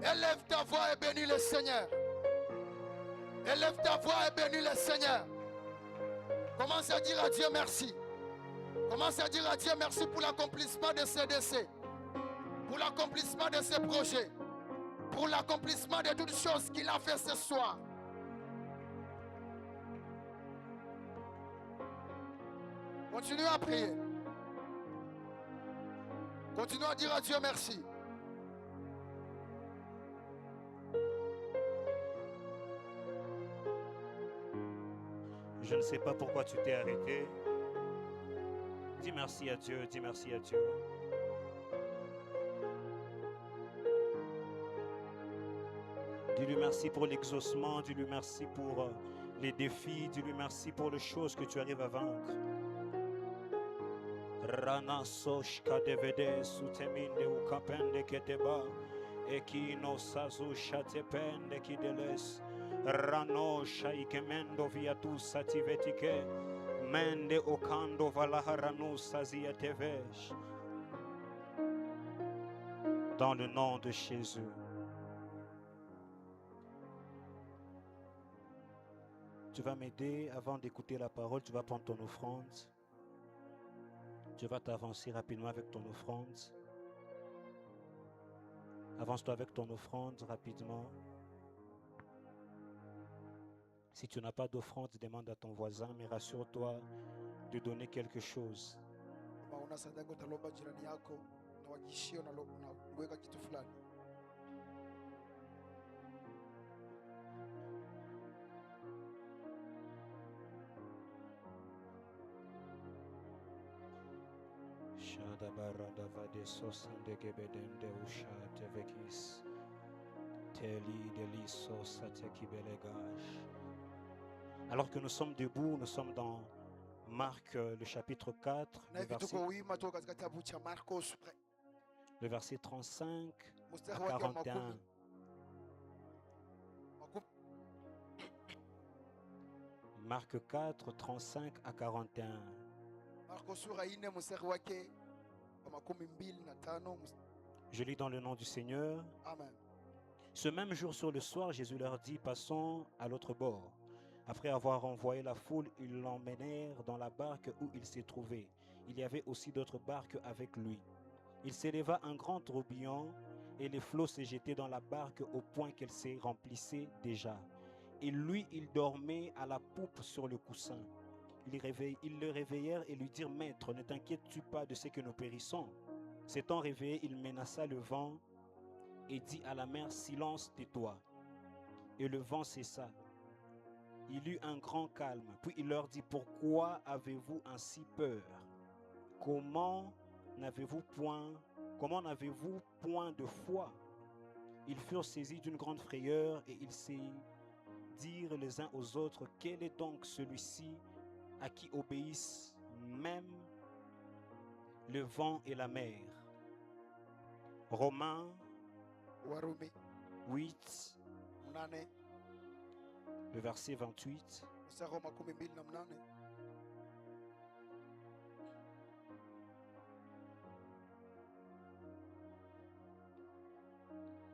Élève ta voix et bénis le Seigneur. Élève ta voix et bénis le Seigneur. Commence à dire à Dieu merci. Commence à dire à Dieu merci pour l'accomplissement de ses décès, pour l'accomplissement de ses projets, pour l'accomplissement de toutes choses qu'il a fait ce soir. Continue à prier. Continue à dire à Dieu merci. Je ne sais pas pourquoi tu t'es arrêté. Dis merci à Dieu, dis merci à Dieu. Dis-lui merci pour l'exaucement, dis-lui merci pour les défis, dis-lui merci pour les choses que tu arrives à vaincre. Rana soshka devede suteminde ukapende keteba ekino sazu shatepende kideles rano shaikemendo viatu sativetike mende okando valaharanu saziatevesh. Dans le nom de Jésus. Tu vas m'aider avant d'écouter la parole, tu vas prendre ton offrande. Tu vas t'avancer rapidement avec ton offrande. Avance-toi avec ton offrande rapidement. Si tu n'as pas d'offrande, demande à ton voisin, mais rassure-toi de donner quelque chose. Alors que nous sommes debout, nous sommes dans Marc, le chapitre 4, le verset 35 à 41. Marc 4, 35 à 41. Je lis dans le nom du Seigneur. Amen. Ce même jour sur le soir, Jésus leur dit, passons à l'autre bord. Après avoir envoyé la foule, ils l'emmenèrent dans la barque où il s'est trouvé. Il y avait aussi d'autres barques avec lui. Il s'éleva un grand tourbillon et les flots se jetaient dans la barque au point qu'elle se remplissait déjà. Et lui, il dormait à la poupe sur le coussin. Ils le réveillèrent et lui dirent, Maître, ne t'inquiètes-tu pas de ce que nous périssons? S'étant réveillé, il menaça le vent et dit à la mer, silence, tais-toi. Et le vent cessa. Il eut un grand calme. Puis il leur dit, pourquoi avez-vous ainsi peur? Comment n'avez-vous point de foi? Ils furent saisis d'une grande frayeur et ils se dirent les uns aux autres, quel est donc celui-ci à qui obéissent même le vent et la mer? Romains 8, le verset 28.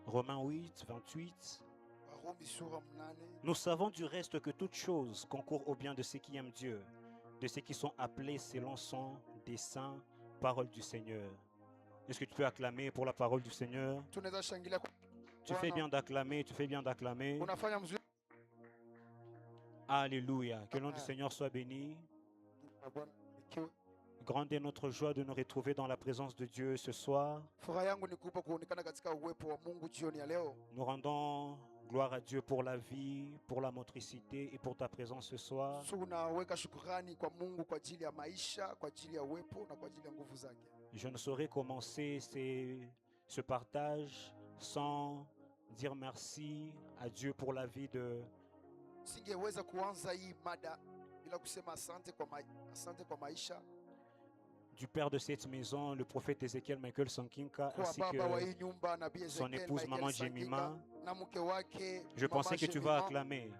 Romains 8, 28. Nous savons du reste que toute chose concourt au bien de ceux qui aiment Dieu, de ceux qui sont appelés selon son dessein. Parole du Seigneur. Est-ce que tu peux acclamer pour la parole du Seigneur? Tu fais bien d'acclamer, tu fais bien d'acclamer. Alléluia. Que le nom du Seigneur soit béni. Grande est notre joie de nous retrouver dans la présence de Dieu ce soir. Nous rendons gloire à Dieu pour la vie, pour la motricité et pour ta présence ce soir. Je ne saurais commencer ce partage sans dire merci à Dieu pour la vie de du père de cette maison, le prophète Ézéchiel Michael Sankinka, ainsi que son épouse Maman Jemima. Je pensais que tu vas acclamer.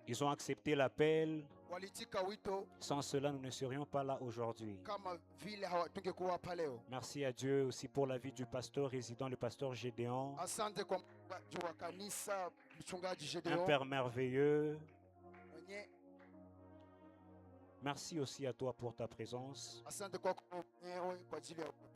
Ils ont accepté l'appel walitika wito Sans cela, nous ne serions pas là aujourd'hui. kama vile hawatungekuwa hapa leo. Merci à Dieu aussi pour la vie du pasteur résident, le pasteur Gédéon, Asante kwa mchungaji wa kanisa, mchungaji un Gédéon Père merveilleux. mwenye. Merci aussi à toi pour ta présence. Asante kwa mwenyewe kwa ajili ya uwepo.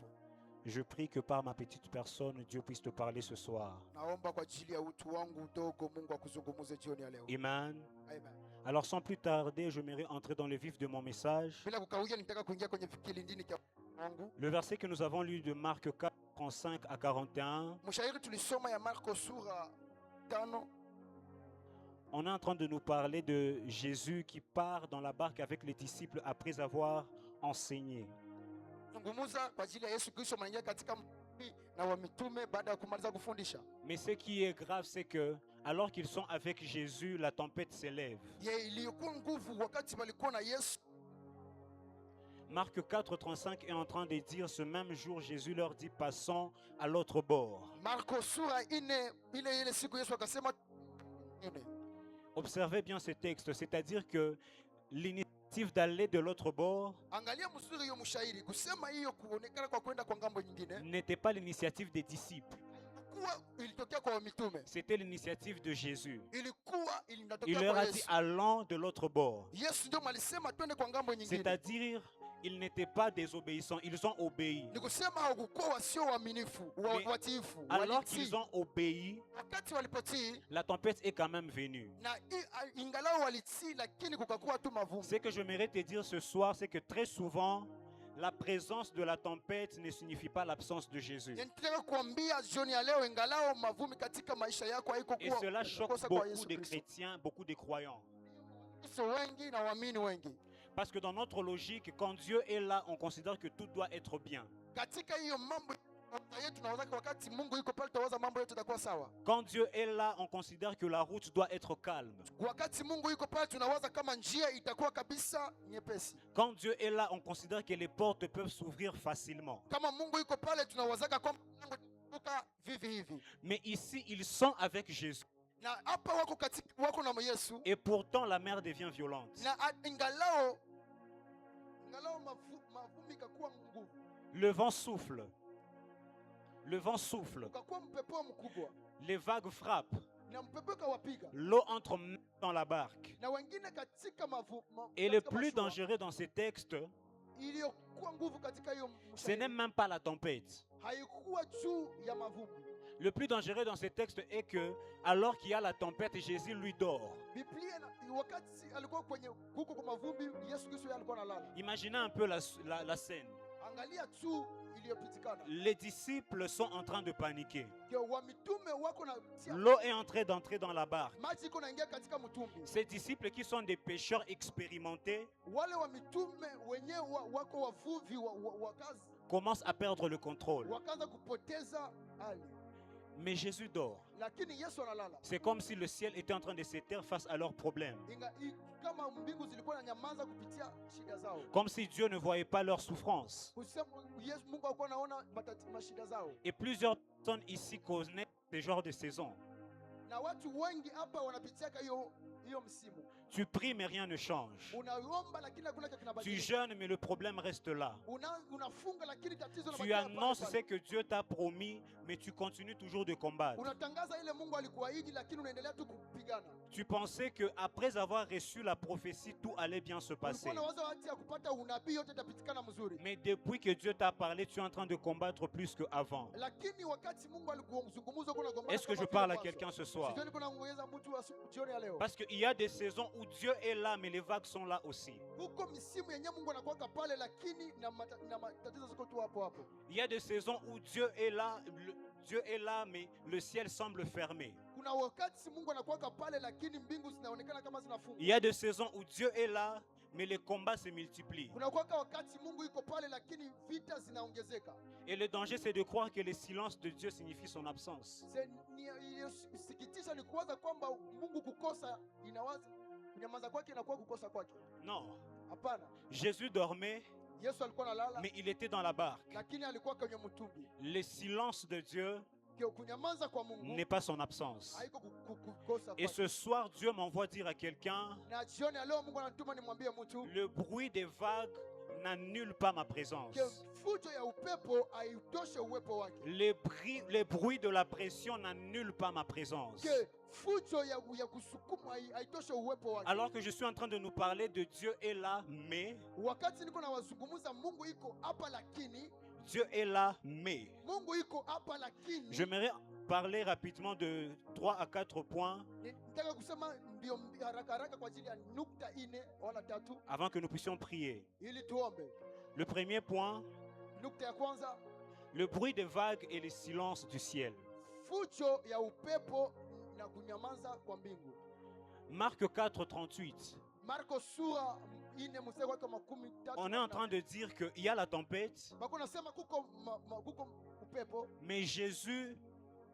Je prie que par ma petite personne, Dieu puisse te parler ce soir. Naomba kwa ajili ya utu wangu udogo, Mungu akuzungumze jioni ya leo. Amen. Amen. Alors sans plus tarder, j'aimerais entrer dans le vif de mon message. Bila kukawia, nitaka kuingia kwenye kilindini cha Mungu. Le verset que nous avons lu de Marc 4, 35 à 41, Mshairi tulisoma ya Marko sura 5. on est en train de nous parler de Jésus qui part dans la barque avec les disciples après avoir enseigné. Zungumuza kwa ajili ya Yesu Kristo manaingia katika mtume na wa mitume baada ya kumaliza kufundisha. Mais ce qui est grave, c'est que alors qu'ils sont avec Jésus, la tempête s'élève. Ye iliyokuwa nguvu wakati walikuwa na Yesu. Marc 4, 35 est en train de dire, ce même jour, Jésus leur dit, passons à l'autre bord. Marko sura 4 ile siku Yesu akasema ine. Observez bien ce texte, c'est-à-dire que l'initiative d'aller de l'autre bord Angalia mzuri hiyo mshairi kusema hiyo kuonekana kwa kwenda kwa ngambo nyingine. n'était pas l'initiative des disciples, Kuwa ilitokea kwa mitume. c'était l'initiative de Jésus. Ilikuwa Il inatokea leur kwa a dit, Yesu. allons de l'autre bord. Yesu ndio alisema twende kwa ngambo nyingine. C'est-à-dire, ils n'étaient pas désobéissants, ils ont obéi. Ni kusema hawakuwa wasio waaminifu, Mais watiifu. Alors Walitii. qu'ils ont obéi, Wakati walipotii la tempête est quand même venue. na ingalao walitii, lakini kukakuwa tu mavumbi. Ce que j'aimerais te dire ce soir, c'est que très souvent, la présence de la tempête ne signifie pas l'absence de Jésus. Nataka kuambia jioni ya leo, ingalao mavumbi katika maisha yako haiko Et kuwa cela choque kukosa kwa beaucoup Yesu de Kristo. chrétiens, beaucoup de croyants. Kristo wengi na waamini wengi. Parce que dans notre logique, quand Dieu est là, on considère que tout doit être bien. Katika hiyo mambo yetu tunawaza wakati Mungu yuko pale tunawaza mambo yetu yatakuwa sawa. Quand Dieu est là, on considère que la route doit être calme. Wakati Mungu yuko pale tunawaza kama njia itakuwa kabisa nyepesi. Quand Dieu est là, on considère que les portes peuvent s'ouvrir facilement. Kama Mungu yuko pale tunawazaka kwamba mlango itafunguka vivi hivi. Mais ici, ils sont avec Jésus. Na hapa wako na Yesu. Et pourtant, la mer devient violente. Na ingalao mavumbi kakuwa nguvu. Le vent souffle. Le vent souffle. Ukakuwa mpepo mkubwa. Les vagues frappent. Na mpepo kawapiga. L'eau entre dans la barque. Na wengine katika Et le plus dangereux dans ces textes, iliyokuwa nguvu katika hiyo ce n'est même pas la tempête. haikuwa juu ya mavumbi. Le plus dangereux dans ces textes est que, alors qu'il y a la tempête, Jésus lui dort. Biblia wakati alikuwa kwenye huko kwa mavumbi, Yesu Kristo alikuwa analala. Imaginez un peu la scène. Angalia tu iliyopitikana. Les disciples sont en train de paniquer. Wa mitume wako na L'eau est en train d'entrer dans la barque. maji iko naingia katika mtumbi. Ces disciples qui sont des pêcheurs expérimentés Wale wa mitume wenyewe wako wavuvi wa kazi. commencent à perdre le contrôle. Wakaanza kupoteza hali. Mais Jésus dort. Lakini Yesu analala. C'est comme si le ciel était en train de se taire face à leurs problèmes. Kama mbingu zilikuwa zinanyamaza kupitia shida zao. Comme si Dieu ne voyait pas leurs souffrances. Yesu Mungu alikuwa anaona mashida zao. Et plusieurs personnes ici connaissent ce genre de saison. Na watu wengi hapa wanapitia hiyo msimu. Tu pries mais rien ne change. Unaomba lakini hakuna kitu kinabadilika. Tu jeûnes mais le problème reste là. Unafunga lakini tatizo Tu annonces ce que Dieu t'a promis mais tu continues toujours de combattre. Unatangaza ile Mungu alikuahidi lakini unaendelea tu kupigana. Tu pensais que après avoir reçu la prophétie tout allait bien se passer. Mais depuis que Dieu t'a parlé, tu es en train de combattre plus qu'avant. Est-ce que je parle à quelqu'un ce soir? Parce qu'il y a des saisons où Dieu est là, mais les vagues sont là aussi. Il y a des saisons où Dieu est là, mais le ciel semble fermé. Il y a des saisons où Dieu est là, mais les combats se multiplient. Et le danger, c'est de croire que le silence de Dieu signifie son absence. Non. Jésus dormait, mais il était dans la barque. Le silence de Dieu kunyamaza kwa Mungu n'est pas son absence. haiko kukosa Et kwake. ce soir, Dieu m'envoie dire à quelqu'un, Na jioni ya leo Mungu anatuma nimwambie mtu le bruit des vagues n'annule pas ma présence. ke fujo ya upepo haitoshe uwepo wake. Les bruits de la pression n'annulent pas ma présence. Ke fujo ya kusukuma haitoshe uwepo wake. Alors que je suis en train de nous parler de Dieu est là, mais Wakati niko na wazungumuza Mungu iko hapa lakini Dieu est là, mais Mungu iko hapa lakini j'aimerais parler rapidement de 3 à 4 points nitaka kusema mbio haraka haraka kwa ajili ya nukta ine wala tatu avant que nous puissions prier. ili tuombe. Le premier point, Nukta ya kwanza, le bruit des vagues et le silence du ciel. fujo ya upepo na kunyamaza kwa mbingu. Marc 4, 38. Marko sura ine mstari wake makumi tatu. On est en train de dire qu'il y a la tempête, bako nasema kuko upepo mais Jésus,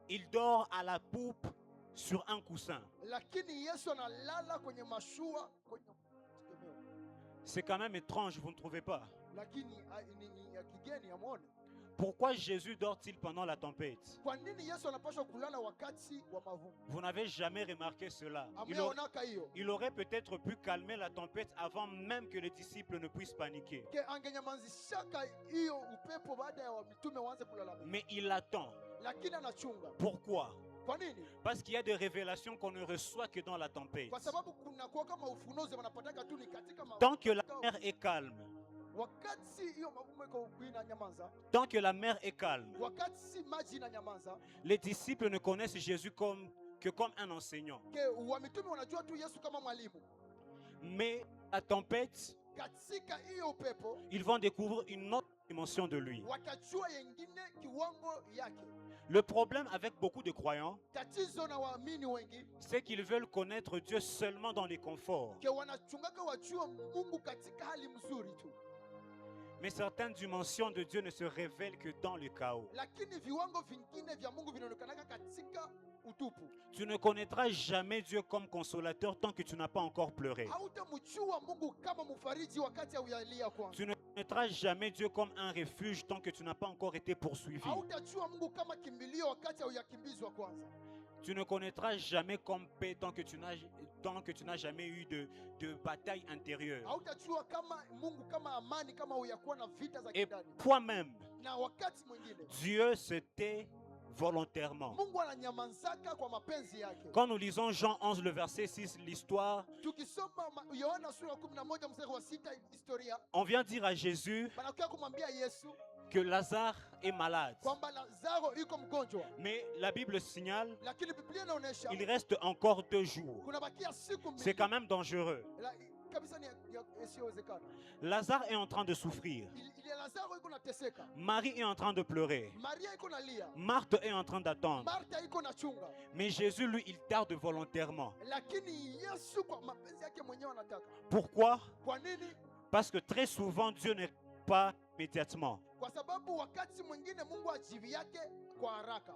il dort à la poupe sur un coussin. lakini Yesu analala kwenye mashua kwenye tegemeo. C'est quand même étrange, vous ne trouvez pas? Lakini ni ya kigeni amuone. Pourquoi Jésus dort-il pendant la tempête? Kwa nini Yesu anapaswa kulala wakati wa mavuno? Vous n'avez jamais remarqué cela. Ameonaka hiyo. Il aurait peut-être pu calmer la tempête avant même que les disciples ne puissent paniquer. Ke angenyamazishaka hiyo upepo baada ya mitume waanze kulalamika. Mais il attend. Lakini anachunga. Pourquoi? Kwa nini? Parce qu'il y a des révélations qu'on ne reçoit que dans la tempête. Kwa sababu kuna kwa kama ufunuzi wanapataka tu ni katika Tant que la mer est calme, wakati hiyo mavuno iko inanyamaza, tant que la mer est calme, wakati maji inanyamaza, les disciples ne connaissent Jésus que comme un enseignant. ke wa mitume wanajua tu Yesu kama mwalimu. Mais la tempête, Katika hiyo upepo ils vont découvrir une autre dimension de lui. watajua yengine kiwango yake. Le problème avec beaucoup de croyants, Tatizo na waamini wengi c'est qu'ils veulent connaître Dieu seulement dans les conforts. ke wanachungaka wajua Mungu katika hali mzuri tu, Mais certaines dimensions de Dieu ne se révèlent que dans le chaos. lakini viwango vingine vya Mungu vinaonekana katika utupu. Tu ne connaîtras jamais Dieu comme consolateur tant que tu n'as pas encore pleuré. Hautamjua Mungu kama mfariji wakati hauyalia kwanza. Tu ne connaîtras jamais Dieu comme un refuge tant que tu n'as pas encore été poursuivi. Hautajua Mungu kama kimbilio wakati hauyakimbizwa kwanza. Tu ne connaîtras jamais comme paix tant que tu n'as jamais eu de bataille intérieure. Hautajua kama Mungu kama amani kama huyakuwa na vita za Et kindani. toi-même, Na wakati mwingine Dieu se tait volontairement. Mungu ananyamazaka kwa mapenzi yake. Quand nous lisons Jean 11, le verset 6, l'histoire, Tukisoma Yohana sura 11 mstari wa 6 historia, on vient dire à Jésus banakuja kumwambia Yesu que Lazare est malade. kwamba Lazaro yuko mgonjwa, Mais la Bible signale lakini Biblia inaonyesha qu'il reste encore 2 jours. kunabakia siku C'est mbili. quand même dangereux. Kabisa ni isiyowezekana. Lazare est en train de souffrir. Ile Lazaro yuko nateseka, Marie est en train de pleurer. Maria yuko nalia, Marthe est en train d'attendre. Martha yuko nachunga, Mais Jésus, lui, il tarde volontairement. lakini Yesu kwa mapenzi yake mwenyewe anataka. Pourquoi? Kwa nini? Parce que très souvent, Dieu ne répond pas immédiatement. Kwa sababu wakati mwingine Mungu ajibu yake kwa haraka,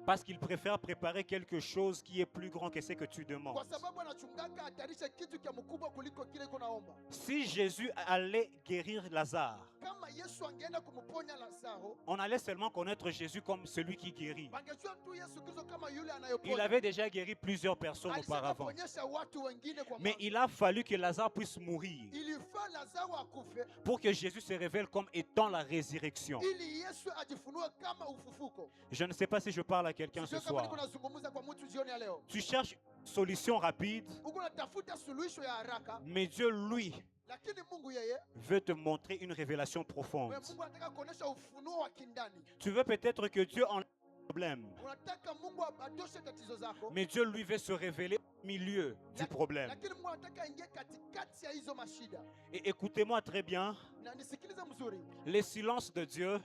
Parce qu'il préfère préparer quelque chose qui est plus grand que ce que tu demandes. kwa sababu anachungaka atarisha kitu kia mkubwa kuliko kile iko naomba. Si Jésus allait guérir Lazare, Kama Yesu angeenda kumponya Lazaro, on allait seulement connaître Jésus comme celui qui guérit. bangejua tu Yesu Kristo kama yule Il anayoponya. avait déjà guéri plusieurs personnes Alisema auparavant. ponyesha watu wengine kwa Mais maana. il a fallu que Lazare puisse mourir Ilifaa Lazaro akufe pour que Jésus se révèle comme étant la résurrection. ili Yesu ajifunue kama ufufuko. Je ne sais pas si je parle à quelqu'un ce Sio kama niko soir. nazungumza kwa mtu jioni ya leo. Tu cherches une solution rapide, Uko natafuta suluhisho ya haraka, mais Dieu, lui, lakini Mungu yeye, veut te montrer une révélation profonde. Mungu anataka kuonesha ufunuo wa kindani. Tu veux peut-être que Dieu enlève le problème, Unataka Mungu atoshe tatizo zako, mais Dieu, lui, veut se révéler au milieu du problème. lakini Mungu anataka ingie katikati ya hizo mashida. Et écoutez-moi très bien, Na nisikilize mzuri, le silence de Dieu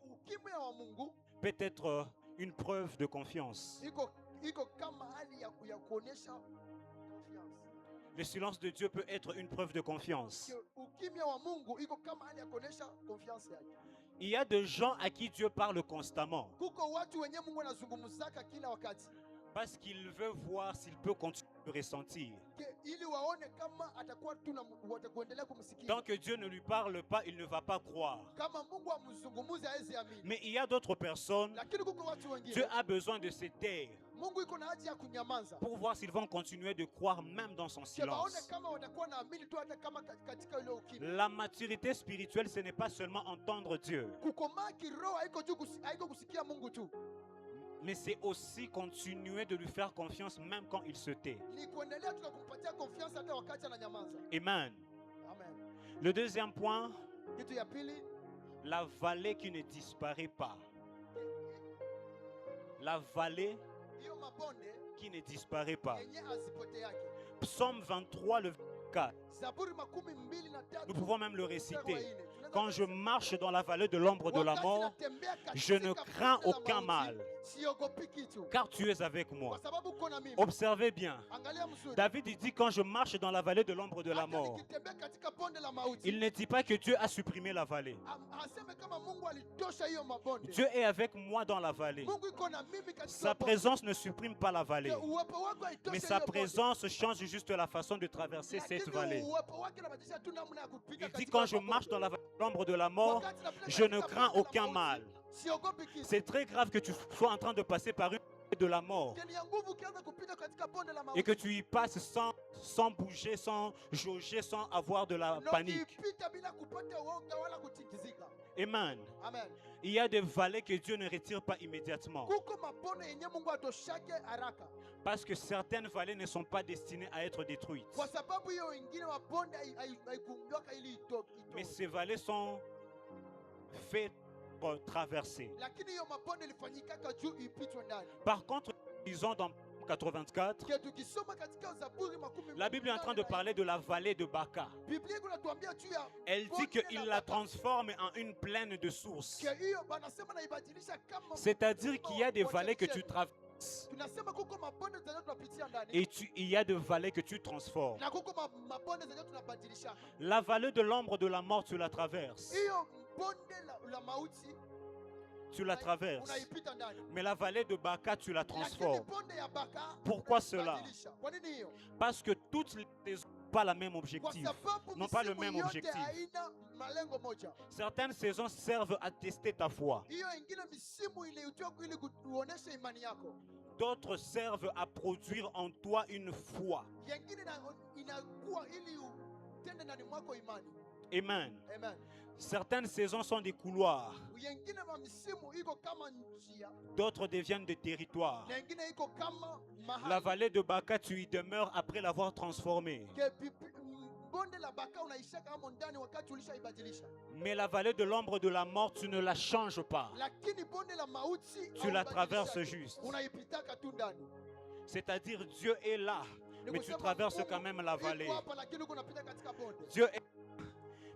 ukimya wa Mungu peut être une preuve de confiance. iko kama hali ya kuonesha confiance. Le silence de Dieu peut être une preuve de confiance. Ukimya wa Mungu iko kama hali ya kuonesha confiance yake. Il y a des gens à qui Dieu parle constamment Kuko watu wenye Mungu anazungumzaka kila wakati, parce qu'il veut voir s'il peut continuer le ressentir. ili waone kama atakuwa watakuendelea kumsikia. Tant que Dieu ne lui parle pas, il ne va pas croire. Kama Mungu amzungumuze hawezi amini. Mais il y a d'autres personnes, Lakini kuko watu wengine, Dieu a besoin de se taire Mungu iko na haja ya kunyamaza pour voir s'ils vont continuer de croire même dans son waone silence. kama watakuwa naamini tu hata kama katika ile ukimya. La maturité spirituelle, ce n'est pas seulement entendre Dieu, Kukomaa kiroho haiko kusikia Mungu tu, mais c'est aussi continuer de lui faire confiance même quand il se tait. ni kuendelea tukakumpatia confiance hata wakati ananyamaza. Amen. Amen. Le deuxième point, Kitu ya pili, la vallée qui ne disparaît pas. La vallée hiyo mabonde qui ne disparaît pas. yenye azipoteake. Psaume 23, le 4. Zaburi 23 Nous pouvons même le réciter. mstari wa 4. Quand je marche dans la vallée de l'ombre de la mort, je ne crains aucun mal, siogopi kitu car tu es avec moi. kwa sababu uko na mimi. Observez bien. Angalia mzuri. David il dit, quand je marche dans la vallée de l'ombre de la Hata mort, nikitembea katika bonde la mauti, il ne dit pas que Dieu a supprimé la vallée. aseme kama Mungu alitosha hiyo mabonde. Dieu est avec moi dans la vallée. Mungu iko na mimi katika Sa bonde. présence ne supprime pas la vallée, Uwepo wako haitosha mais hiyo sa bonde. présence change juste la façon de traverser cette Lakini vallée. uwepo wake unabadilisha tu namna ya kupita Il dit, katika quand je mabonde. marche dans la vallée de l'ombre de la mort, Wakati napita je ne katika crains bonde la aucun mauti, mal. siogopi kitu. C'est très grave que tu sois en train de passer par une vallée de la mort Ni ya nguvu ukianza kupita katika bonde la et que mauti. tu y passes sans bouger, sans jauger, sans avoir de la Na panique. ukipita bila kupata uoga wala kutikizika. Amen. Amen. Il y a des vallées que Dieu ne retire pas immédiatement. Kuko mabonde yenye Mungu atoshake haraka. Parce que certaines vallées ne sont pas destinées à être détruites. Kwa sababu hiyo ingine mabonde haikumbioka ili Mais ces vallées sont faites pour traverser. lakini hiyo mabonde ilifanyikaka juu ipitwe ndani. Par contre, disons dans 84, Ke tukisoma katika Zaburi la Bible est en train de parler de la vallée de Baca. Biblia iko natuambia juu ya Elle dit qu'il la transforme en une plaine de sources. ke hiyo banasema naibadilisha kama C'est-à-dire qu'il y a des vallées que tu traverses tunasema kuko mabonde zenye tunapitia ndani et il y a des vallées que tu transformes. na kuko mabonde zenye tunabadilisha. La vallée de l'ombre de la mort, tu la traverses. Hiyo bonde la mauti Tu la traverses. unaipita ndani. Mais la vallée de Baca, tu la Lakini transformes. bonde ya Baka Pourquoi cela? unaibadilisha. Kwa nini hiyo? Parce que toutes les saisons n'ont pas le même Kwa objectif. sababu N'ont pas le misimu même yote objectif. haina malengo moja. Certaines saisons servent à tester ta foi. Hiyo ingine misimu iliyotoa ili kuonesha imani yako. D'autres servent à produire en toi une foi. Yengine inakuwa ili utende ndani mwako imani. Amen. Amen. Certaines saisons sont des couloirs. Yengine misimu iko kama njia, D'autres deviennent des territoires. na yengine iko kama La mahali. vallée de Baca, tu y demeures après l'avoir transformée. Bonde la Baka unaishaka hapo ndani wakati ulishaibadilisha. Mais la vallée de l'ombre de la mort, tu ne la changes pas. Lakini bonde la mauti Tu la traverses haubadilishaki. juste. Unaipitaka tu ndani. C'est-à-dire Dieu est là, mais tu traverses quand même la vallée. Iko hapa lakini uko unapita katika bonde. Dieu est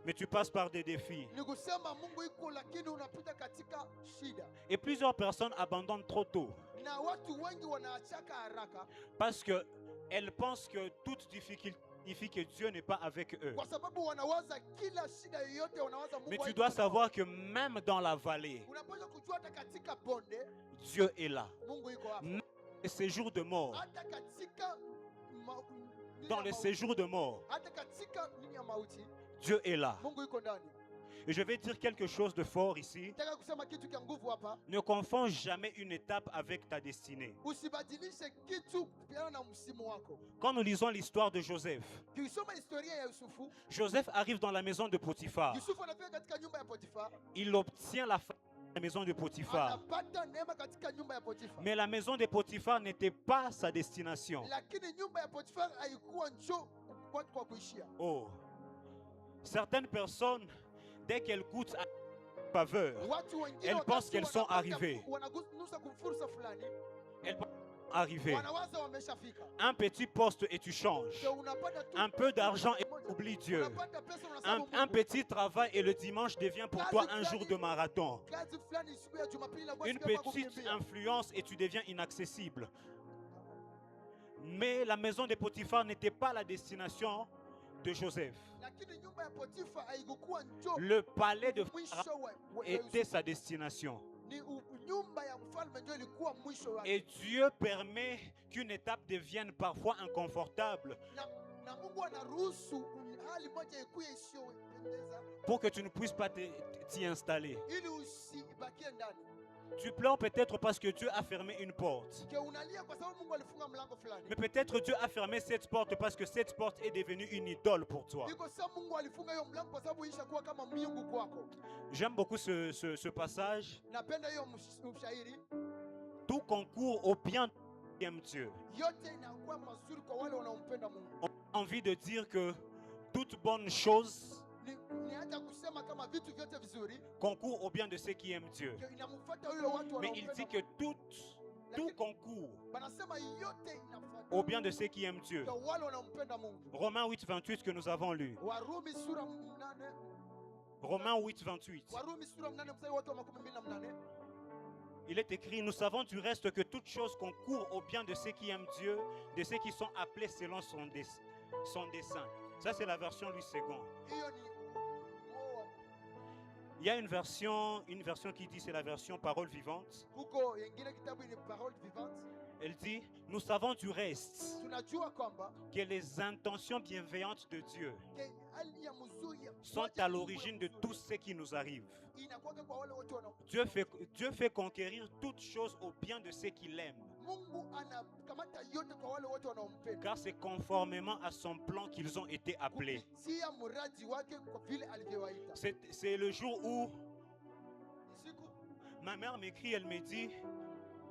mais tu passes par des défis. Ni kusema Mungu iko lakini unapita katika shida. Et plusieurs personnes abandonnent trop tôt Na watu wengi wanaachaka haraka parce qu'elles pensent que toute difficulté signifie que Dieu n'est pas avec eux. kwa sababu wanawaza kila shida yoyote wanawaza Mungu. Mais tu hayuko dois nao. savoir que même dans la vallée, Unapaswa kujua hata katika bonde Dieu est là. Mungu iko hapa. Même dans les séjours de mort, Hata katika nini dans ya les mauti. séjours de mort, Hata katika nini ya mauti Dieu est là. Mungu iko ndani. Et je vais dire quelque chose de fort ici. Nataka kusema kitu kia nguvu hapa. Ne confonds jamais une étape avec ta destinée. Usibadilishe kitu kupiana na msimu wako. Quand nous lisons l'histoire de Joseph, Ukisoma historia ya Yusufu, Joseph arrive dans la maison de Potiphar. Yusufu anafika katika nyumba ya Potifa. Il obtient la femme de la maison de Potiphar. Anapata neema katika nyumba ya Potifa. Mais la maison de Potiphar n'était pas sa destination. Lakini nyumba ya Potifa haikuwa njoo kwa kuishia. Oh. Certaines personnes, dès qu'elles goûtent à la faveur, Watu wengine elles wakati pensent qu'elles sont wanapata- arrivées. wanagusa fursa fulani, Elles pensent arriver. wanawaza wameshafika. Un petit poste et tu changes. Ndio unapata tu Un peu d'argent et moja. tu oublies Dieu. Unapata pesa unasahau Un Mungu. petit travail et le dimanche devient pour toi un jour de marathon. Kazi fulani siku ya Jumapili inakuwa Une siku ya petite kukimbia. influence et tu deviens inaccessible. Mais la maison de Potiphar n'était pas la destination de Joseph. Lakini nyumba ya Potifa haikuwa njoo Le palais de mwisho Pharaon wa était sa destination. ni nyumba ya ufalme ndio ilikuwa mwisho wake. Et Dieu permet qu'une étape devienne parfois inconfortable Na Mungu anaruhusu hali moja ikuwe isiyopendeza pour que tu ne puisses pas t'y installer. ili usibakie ndani. Tu pleures peut-être parce que Dieu a fermé une porte. Ke unalia kwa sababu Mungu alifunga mlango fulani. Mais peut-être Dieu a fermé cette porte parce que cette porte est devenue une idole pour toi. Iko sababu Mungu alifunga hiyo mlango kwa sababu ishakuwa kama miungu kwako. J'aime beaucoup ce passage. Napenda hiyo mshairi. Tout concourt au bien qui aime Dieu. Yote inakuwa mazuri kwa wale wanaompenda Mungu. On a envie de dire que toute bonne chose Ni hata kusema kama vitu vyote vizuri concourt au bien de ceux qui aiment Dieu. inamfuata yule watu Mais il dit que tout concourt banasema yote inafuata au bien de ceux qui aiment Dieu. kwa wale wanaompenda Mungu. Romains 8, 28 que nous avons lu. Warumi sura 8. Romains 8, 28. Warumi sura 8 mstari wake wa 28. Il est écrit, nous savons du reste que toute chose concourt au bien de ceux qui aiment Dieu, de ceux qui sont appelés selon son dessein. Ça, c'est la version Louis II. Hiyo ni Il y a une version qui dit, c'est la version parole vivante. huko yengine kitabu ni parole vivante. Elle dit, nous savons du reste Tunajua kwamba que les intentions bienveillantes de Dieu hali ya mzuri sont à l'origine de tout ce qui nous arrive. inakuwa kwa wale wote wanao. Dieu fait conquérir toutes choses au bien de ceux qui l'aiment. Mungu anakamata yote kwa wale wote wanaompenda. Car c'est conformément à son plan qu'ils ont été appelés. Kupitia mradi wake kwa vile alivyowaita. C'est le jour où Siku ma mère m'écrit, elle me dit,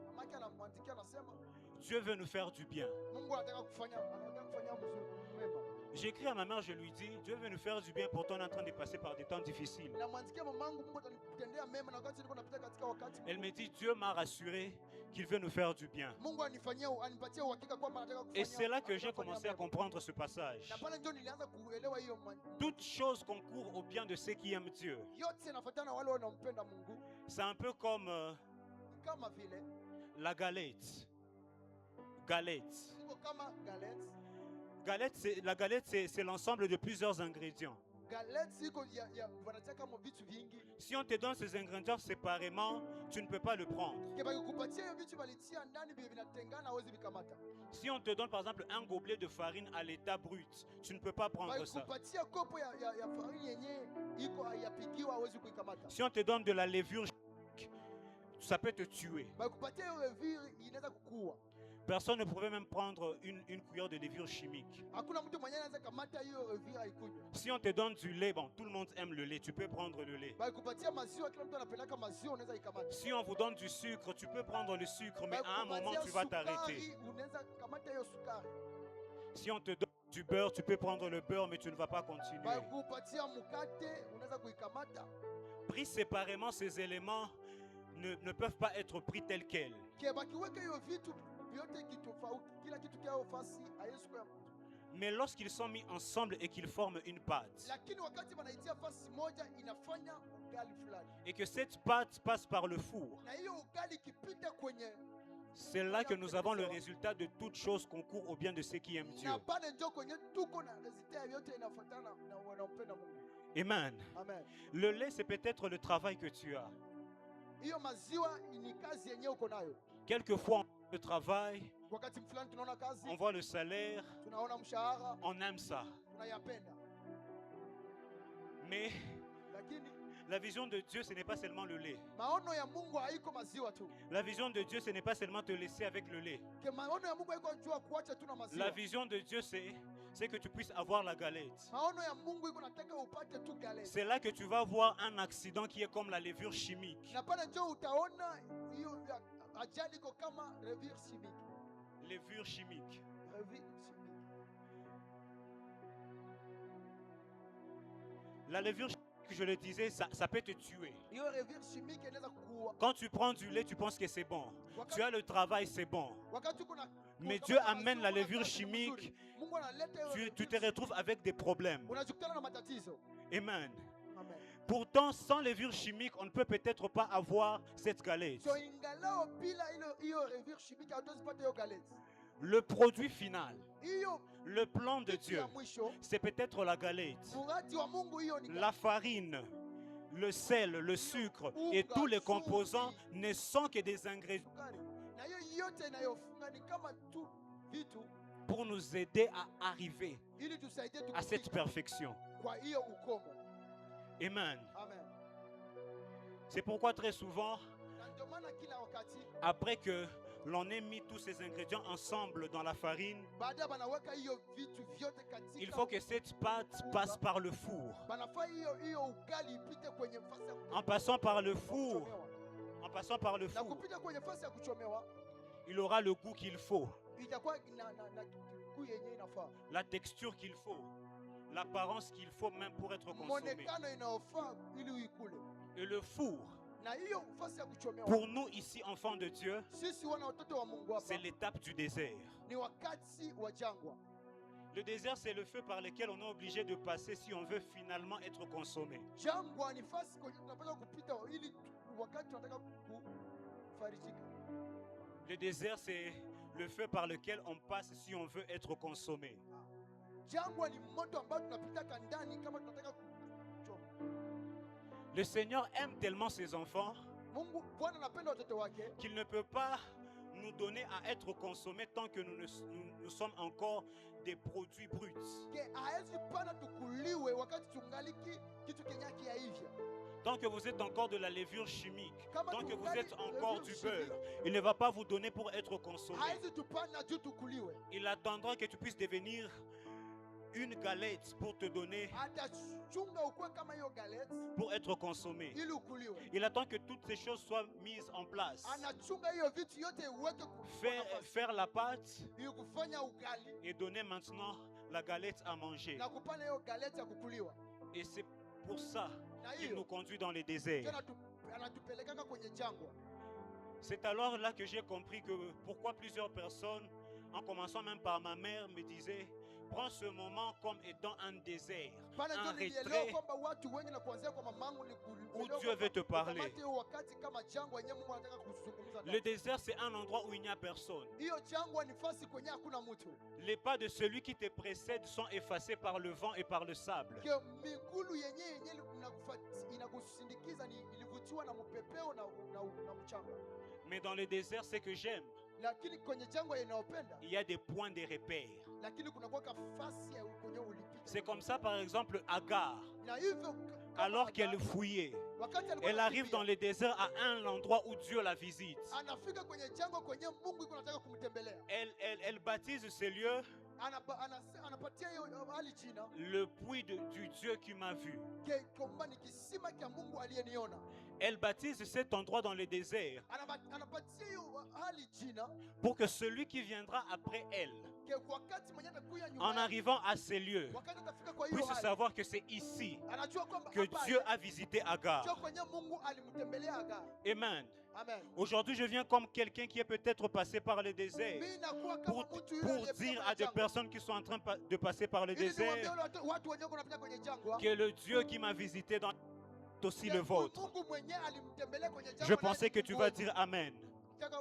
mamake anamwandikia anasema Dieu veut nous faire du bien. Mungu anataka kufanya mzuri mema. J'écris à ma mère, je lui dis, Dieu veut nous faire du bien, pourtant on est en train de passer par des temps difficiles. Namwandikia mamangu Mungu atanitendea mema na wakati niko napita katika wakati. Elle me dit, Dieu m'a rassuré qu'il veut nous faire du bien. Mungu anipatie uhakika kwamba anataka kufanya. Et c'est là que j'ai commencé à comprendre ce passage. Na pale ndio nilianza kuelewa hiyo. Toute chose concourt au bien de ceux qui aiment Dieu. Yote inafuatana wale wanaompenda Mungu. C'est un peu comme Kama vile la galette. Galette. iko kama galette. La galette, c'est l'ensemble de plusieurs ingrédients. Galette iko ya wanataka kama vitu vingi. Si on te donne ces ingrédients séparément, tu ne peux pas le prendre. Kupatia hiyo vitu balitia ndani vile vinatengana hawezi vikamata. Si on te donne par exemple un gobelet de farine à l'état brut, tu ne peux pas prendre ça. Kupatia kopo ya farine yenyewe iko yapigiwa hawezi kuikamata. Si on te donne de la levure, ça peut te tuer. Kupatia hiyo levure inaweza kukua. Personne ne pouvait même prendre une cuillère de levure chimique. Si on te donne du lait, bon, tout le monde aime le lait, tu peux prendre le lait. Si on vous donne du sucre, tu peux prendre le sucre, mais à un moment, tu vas t'arrêter. Si on te donne du beurre, tu peux prendre le beurre, mais tu ne vas pas continuer. Pris séparément, ces éléments ne peuvent pas être pris tels quels. Mais lorsqu'ils sont mis ensemble et qu'ils forment une pâte, et que cette pâte passe par le four, c'est là que nous avons le résultat de toutes choses concourt au bien de ceux qui aiment Dieu. Amen. Le lait, c'est peut-être le travail que tu as. Quelquefois, le travail, on voit le salaire, on aime ça. Mais la vision de Dieu, ce n'est pas seulement le lait. La vision de Dieu, ce n'est pas seulement te laisser avec le lait. La vision de Dieu, c'est que tu puisses avoir la galette. C'est là que tu vas voir un accident qui est comme la levure chimique. Levure chimique. La levure chimique, je le disais, ça peut te tuer. Quand tu prends du lait, tu penses que c'est bon. Tu as le travail, c'est bon. Mais Dieu amène la levure chimique, tu te retrouves avec des problèmes. Amen. Pourtant, sans levure chimique, on ne peut peut-être pas avoir cette galette. Le produit final, le plan de Dieu, c'est peut-être la galette, la farine, le sel, le sucre et tous les composants ne sont que des ingrédients sukari, na hiyo yote inayofunga ni kama tu vitu pour nous aider à arriver ili tusaidie à cette tukufika perfection. kwa hiyo ukomo. Amen. Amen. C'est pourquoi très souvent, Na ndio maana kila wakati après que l'on ait mis tous ces ingrédients ensemble dans la farine, baada banaweka hiyo vitu vyote katika, il faut que cette pâte passe par le four. banafaa hiyo ugali ipite kwenye nafasi ya En passant par le four, kuchomewa. en passant par le Na four, kupita kwenye nafasi ya kuchomewa il aura le goût qu'il faut, itakuwa na kuu yenye inafaa, la texture qu'il faut, l'apparence qu'il faut même pour être consommé. mwonekano inayofaa ili uikule. Et le four, Na hiyo nafasi ya kuchomewa, pour nous ici, enfants de Dieu, sisi wana watoto wa Mungu c'est hapa l'étape du désert. ni wakati wa jangwa. Le désert, c'est le feu par lequel on est obligé de passer si on veut finalement être consommé. Jangwa ni nafasi kwenye tunapaswa kupita ili wakati tunataka kufarijika. Le désert, c'est le feu par lequel on passe si on veut être consommé. Jangwa ni moto ambao tunapita ndani kama tunataka kuchoma. Le Seigneur aime tellement ses enfants Mungu Bwana anapenda watoto wake qu'il ne peut pas nous donner à être consommés tant que nous sommes encore des produits bruts. ke haezi pana tukuliwe wakati tungaliki kitu kenye kiaivya. Tant que vous êtes encore de la levure chimique, Kama tant que vous tungali êtes encore levure du chimique, beurre, il ne va pas vous donner pour être consommé. haezi tupana juu tukuliwe. Il attendra que tu puisses devenir une galette pour te donner, Atachunga ukuwe kama hiyo galette pour être consommé. ili ukuliwe. Il attend que toutes ces choses soient mises en place. Anachunga hiyo vitu yote uweke Faire la pâte ili kufanya ugali et donner maintenant la galette à manger. na kupana hiyo galette ya kukuliwa. Et c'est pour ça Na qu'il nous hiyo conduit dans les déserts. tena anatupelekaka kwenye jangwa. C'est alors là que j'ai compris que pourquoi plusieurs personnes, en commençant même par ma mère, me disaient: prends ce moment comme étant un désert, Pale un ndio nilielewa retrait kwamba watu wengi na kuanzia kwa mamangu ni où Dieu veut te parler. ukamate hiyo wakati kama jangwa yenyewe Mungu anataka kuzungumza Le nawe. désert, c'est un endroit où il n'y a personne. Hiyo jangwa ni fasi kwenye hakuna mtu. Les pas de celui qui te précède sont effacés par le vent et par le sable. Ke migulu yenyewe inakusindikiza ni ilivutiwa na mpepeo na mchanga. Mais dans le désert, ce que j'aime, Lakini kwenye jangwa inayopenda, il y a des points de repère. lakini kunakuwa fasi ya kwenye ulipita. C'est comme ça, par exemple, Agar, Na hivyo alors qu'elle fouillait, wakati alikuwa elle arrive anakimbia, dans le désert à un endroit où Dieu la visite. anafika kwenye jangwa kwenye Mungu yuko anataka kumtembelea. Elle baptise ce lieu Anapatia hiyo hali jina le puits du Dieu qui m'a vu. kwamba ni kisima cha Mungu aliyeniona. Elle baptise cet endroit dans le désert Anapatia hiyo hali jina pour que celui qui viendra après elle, wakati mwenye atakuja nyuma en yake, arrivant à ces lieux, wakati atafika kwa hiyo puisse hali, savoir que c'est ici anajua kwamba que hapa Dieu a visité Agar. ndio kwenye Mungu alimtembelea Agar. Amen. Amen. Aujourd'hui, je viens comme quelqu'un qui est peut-être passé par le désert Mimi nakuwa kama pour, mtu yule pour aliyefika dire kwenye à des jangwa. personnes qui sont en train de passer par le Ili niwaambie désert wale watu wenye kunapita kwenye jangwa que le Dieu qui m'a visité dans aussi le Mungu vôtre. mwenyewe alimtembelea kwenye jangwa. Je pensais que tu vas dire Amen.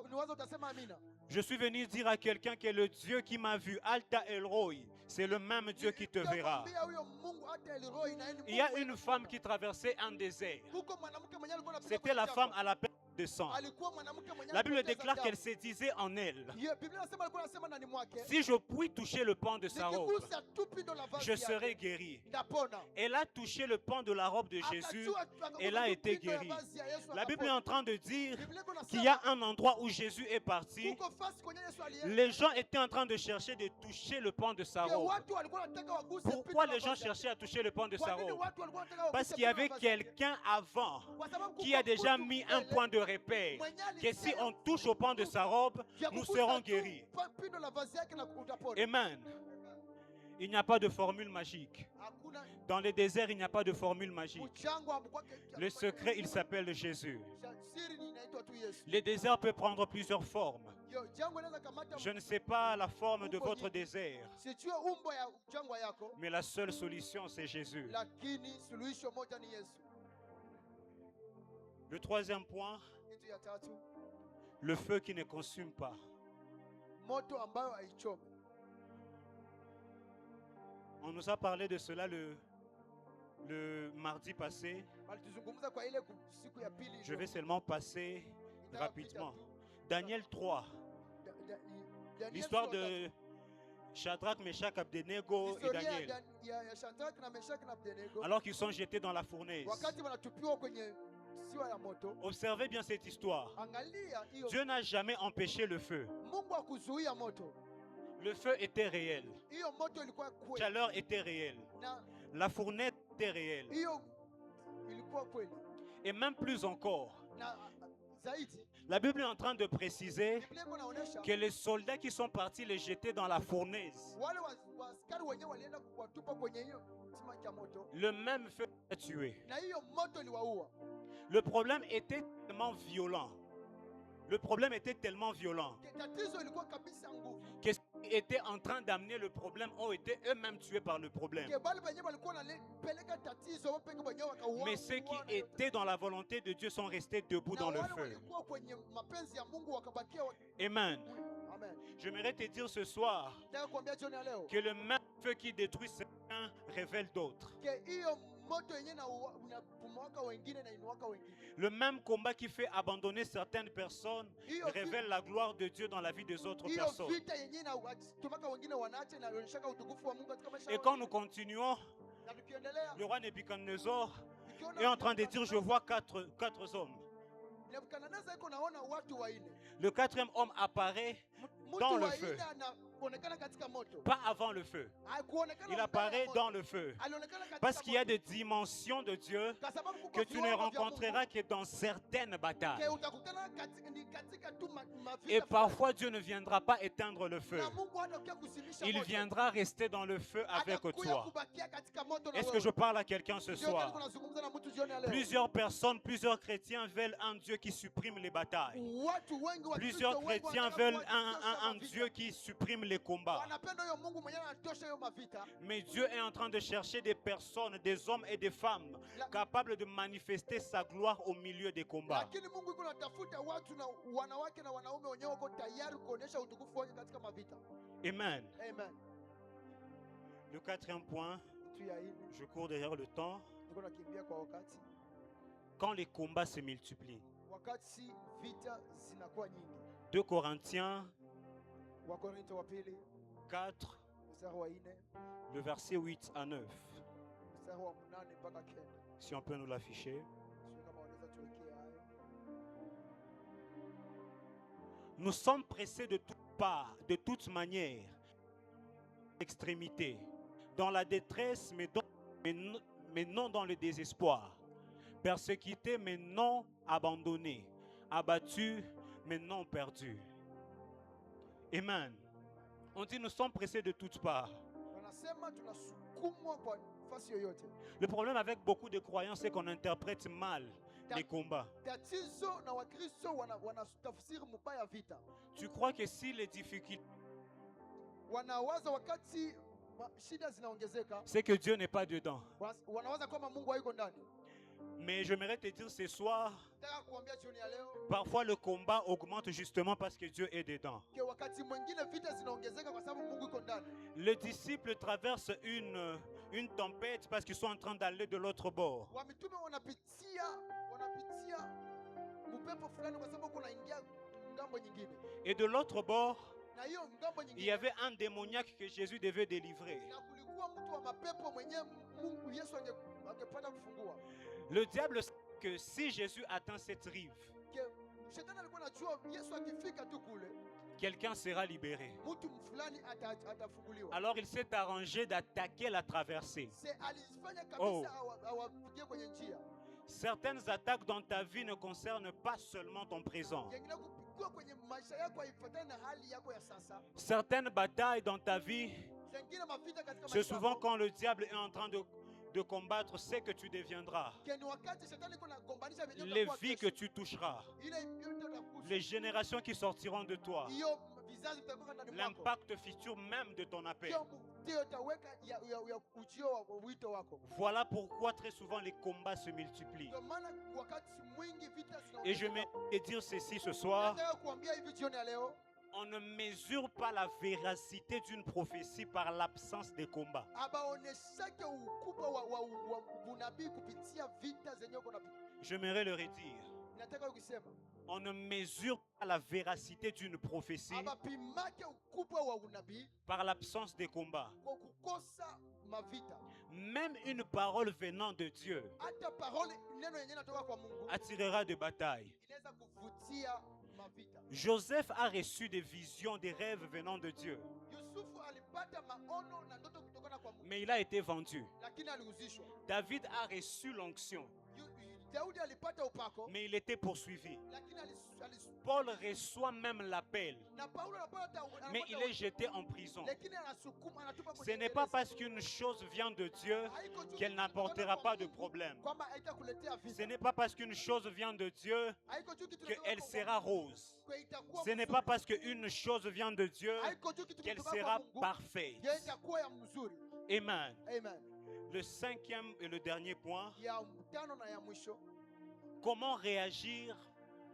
Niwaza utasema amina. Je suis venu dire à quelqu'un que le Dieu qui m'a vu, Alta El Roi, c'est le même Dieu qui te verra. Nikamwambia huyo Mungu hata Elroy na yeye ni Il y a Mungu une mwenye femme kuona. qui traversait un désert. Huko mwanamke mwenye alikuwa anapita C'était kwenye la jangwa. femme à la perte de sang. Alikuwa mwanamke mwenye La Bible alipoteza déclare damu. qu'elle se disait en elle: Ye, Biblia inasema alikuwa anasema ndani mwake, si je puis toucher le pan de sa robe, nikigusa tu pindo la vazi je yake, serai guéri. ndapona. Elle a touché le pan de la robe de Jésus. Akajua tu akagusa elle a tu été pindo ya guérie. vazi ya Yesu, La Bible est akapona. en train de dire Biblia iko nasema, qu'il y a un endroit où Jésus est parti. huko fasi kwenye Yesu alienda, Les gens étaient en train de chercher de toucher le pan de sa ke robe. watu walikuwa wanataka waguse pindo Pourquoi la les gens vazi yake. cherchaient à toucher le pan de Kwa sa nini robe? watu walikuwa wanataka Parce waguse qu'il y pindo la avait vazi yake? quelqu'un avant Kwa sababu qui a kuko déjà mtu mis un mbele point de repère. mwenye Que si alisema on touche au pan de sa robe, ya nous kugusa serons tu guéris. pindo la vazi yake na utapona. Amen. Il n'y a pas de formule magique. Hakuna Dans les déserts, il n'y a pas de formule magique. mchango ambao Le secret, il s'appelle Jésus. siri ni inaitwa tu Yesu. Les déserts peuvent prendre plusieurs formes. Yo, jangwa inaweza kamata, Je ne sais pas la forme de votre désert, sijue umbo ya jangwa yako, mais la seule solution, c'est Jésus. lakini suluhisho moja ni Yesu. Le troisième point, Kitu ya tatu, le feu qui ne consume pas. moto ambayo haichomi. On nous a parlé de cela le mardi passé. Walituzungumza kwa ile siku ya pili. Je vais seulement passer rapidement. Daniel 3. L'histoire de Shadrach, Meshach, Abednego et Daniel. Alors qu'ils sont jetés dans la fournaise. Observez bien cette histoire. Dieu n'a jamais empêché le feu. Le feu était réel. La chaleur était réelle. La fournaise était réelle. Et même plus encore. La Bible est en train de préciser que les soldats qui sont partis les jeter dans la fournaise, le même feu a tué. Le problème était tellement violent. Le problème était tellement violent que ceux qui étaient en train d'amener le problème ont été eux-mêmes tués par le problème. Mais ceux qui étaient dans la volonté de Dieu sont restés debout dans le feu. Amen. J'aimerais te dire ce soir que le même feu qui détruit certains révèle d'autres. Le même combat qui fait abandonner certaines personnes révèle la gloire de Dieu dans la vie des autres personnes. Et quand nous continuons, le roi Nebuchadnezzar est en train de dire, je vois quatre hommes. Le quatrième homme apparaît dans le feu. Pas avant le feu. Il apparaît dans le feu. Parce qu'il y a des dimensions de Dieu que tu ne rencontreras que dans certaines batailles. Et parfois Dieu ne viendra pas éteindre le feu. Il viendra rester dans le feu avec toi. Est-ce que je parle à quelqu'un ce soir? Plusieurs personnes, plusieurs chrétiens veulent un Dieu qui supprime les batailles. Plusieurs chrétiens veulent un Dieu qui supprime les combats. Mais Dieu est en train de chercher des personnes, des hommes et des femmes capables de manifester sa gloire au milieu des combats. Amen. Le quatrième point, je cours derrière le temps. Quand les combats se multiplient. 2 Corinthiens 4, le verset 8 à 9. Si on peut nous l'afficher. Nous sommes pressés de toutes parts, de toutes manières, extrémité, dans la détresse, mais non dans le désespoir, persécutés, mais non abandonnés, abattus, mais non perdus. Amen. On dit nous sommes pressés de toutes parts. Le problème avec beaucoup de croyants, c'est qu'on interprète mal les combats. Tu crois que si les difficultés, c'est que Dieu n'est pas dedans. Mais j'aimerais te dire ce soir, parfois le combat augmente justement parce que Dieu est dedans. Les disciples traversent une tempête parce qu'ils sont en train d'aller de l'autre bord. Et de l'autre bord, il y avait un démoniaque que Jésus devait délivrer. Le diable sait que si Jésus atteint cette rive, quelqu'un sera libéré. Alors il s'est arrangé d'attaquer la traversée. Oh. Certaines attaques dans ta vie ne concernent pas seulement ton présent. Certaines batailles dans ta vie, c'est souvent quand le diable est en train de combattre ce que tu deviendras, les vies que tu toucheras, les générations qui sortiront de toi, l'impact futur même de ton appel. Voilà pourquoi très souvent les combats se multiplient. Et je vais te dire ceci ce soir. On ne mesure pas la véracité d'une prophétie par l'absence de combat. abaoneshake ukubwa wa unabii kupitia vita zenye uko napita. J'aimerais le redire. Nataka ukisema On ne mesure pas la véracité d'une prophétie abapimake ukubwa wa unabii par l'absence de combat. kwa kukosa mavita. Même une parole venant de Dieu Hata parole neno yenyewe natoka kwa Mungu attirera de bataille. inaweza kuvutia mavita. Joseph a reçu des visions, des rêves venant de Dieu, Yusufu alipata maono na ndoto kutokana kwa Mungu mais il a été vendu. lakini aliuzishwa. David a reçu l'onction, Daudi alipata upako mais il était poursuivi. lakini Paul reçoit même l'appel, na Paulo anapata mais il est jeté en prison. lakini anasukuma anatupa Ce kwenye n'est pas gereza. parce qu'une chose vient de Dieu Haiko tu qu'elle kutokana n'apportera kwa pas de Mungu problème. kwamba haitakuletea vita. Ce n'est pas parce qu'une chose vient de Dieu Haiko tu kitu kinatoka qu'elle kwa sera Mungu, rose. kwa itakuwa Ce n'est mzuri. pas parce qu'une chose vient de Dieu Haiko tu kitu qu'elle kinatoka sera kwa Mungu, parfaite. ya itakuwa ya mzuri. Amen. Amen. Le cinquième et le dernier point, Ya tano na ya mwisho, comment réagir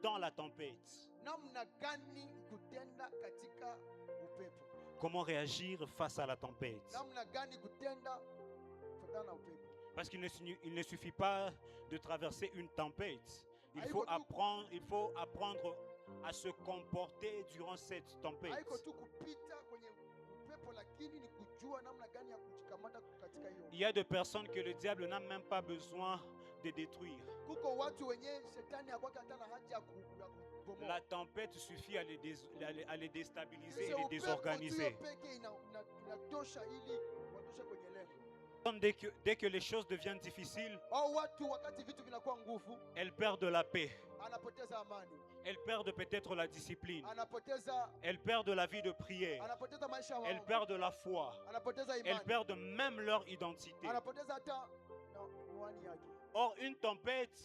dans la tempête? namna gani kutenda katika upepo? Comment réagir face à la tempête? Namna gani kutenda kufuatana na upepo? Parce il ne suffit pas de traverser une tempête. Il faut apprendre à se comporter durant cette tempête. Haiko tu kupita kwenye upepo, lakini ni kujua namna gani ya kujikamata katika hiyo. Il y a des personnes que le diable n'a même pas besoin de détruire. Kuko watu wenye shetani hakwaka hata na haja ya kubomoa. La tempête suffit à les déstabiliser et C'est les upepo tu désorganiser. hiyo peke inatosha ili watoshe kwenye lengo. Dès que les choses deviennent difficiles, Au watu wakati vitu vinakuwa nguvu, elles perdent la paix. anapoteza amani, Elles perdent peut-être la discipline. anapoteza Elles perdent la vie de prière. anapoteza maisha ya Elles maombi, perdent la foi. anapoteza Elles imani, perdent même leur identité. anapoteza hata na mwani yake. Or, une tempête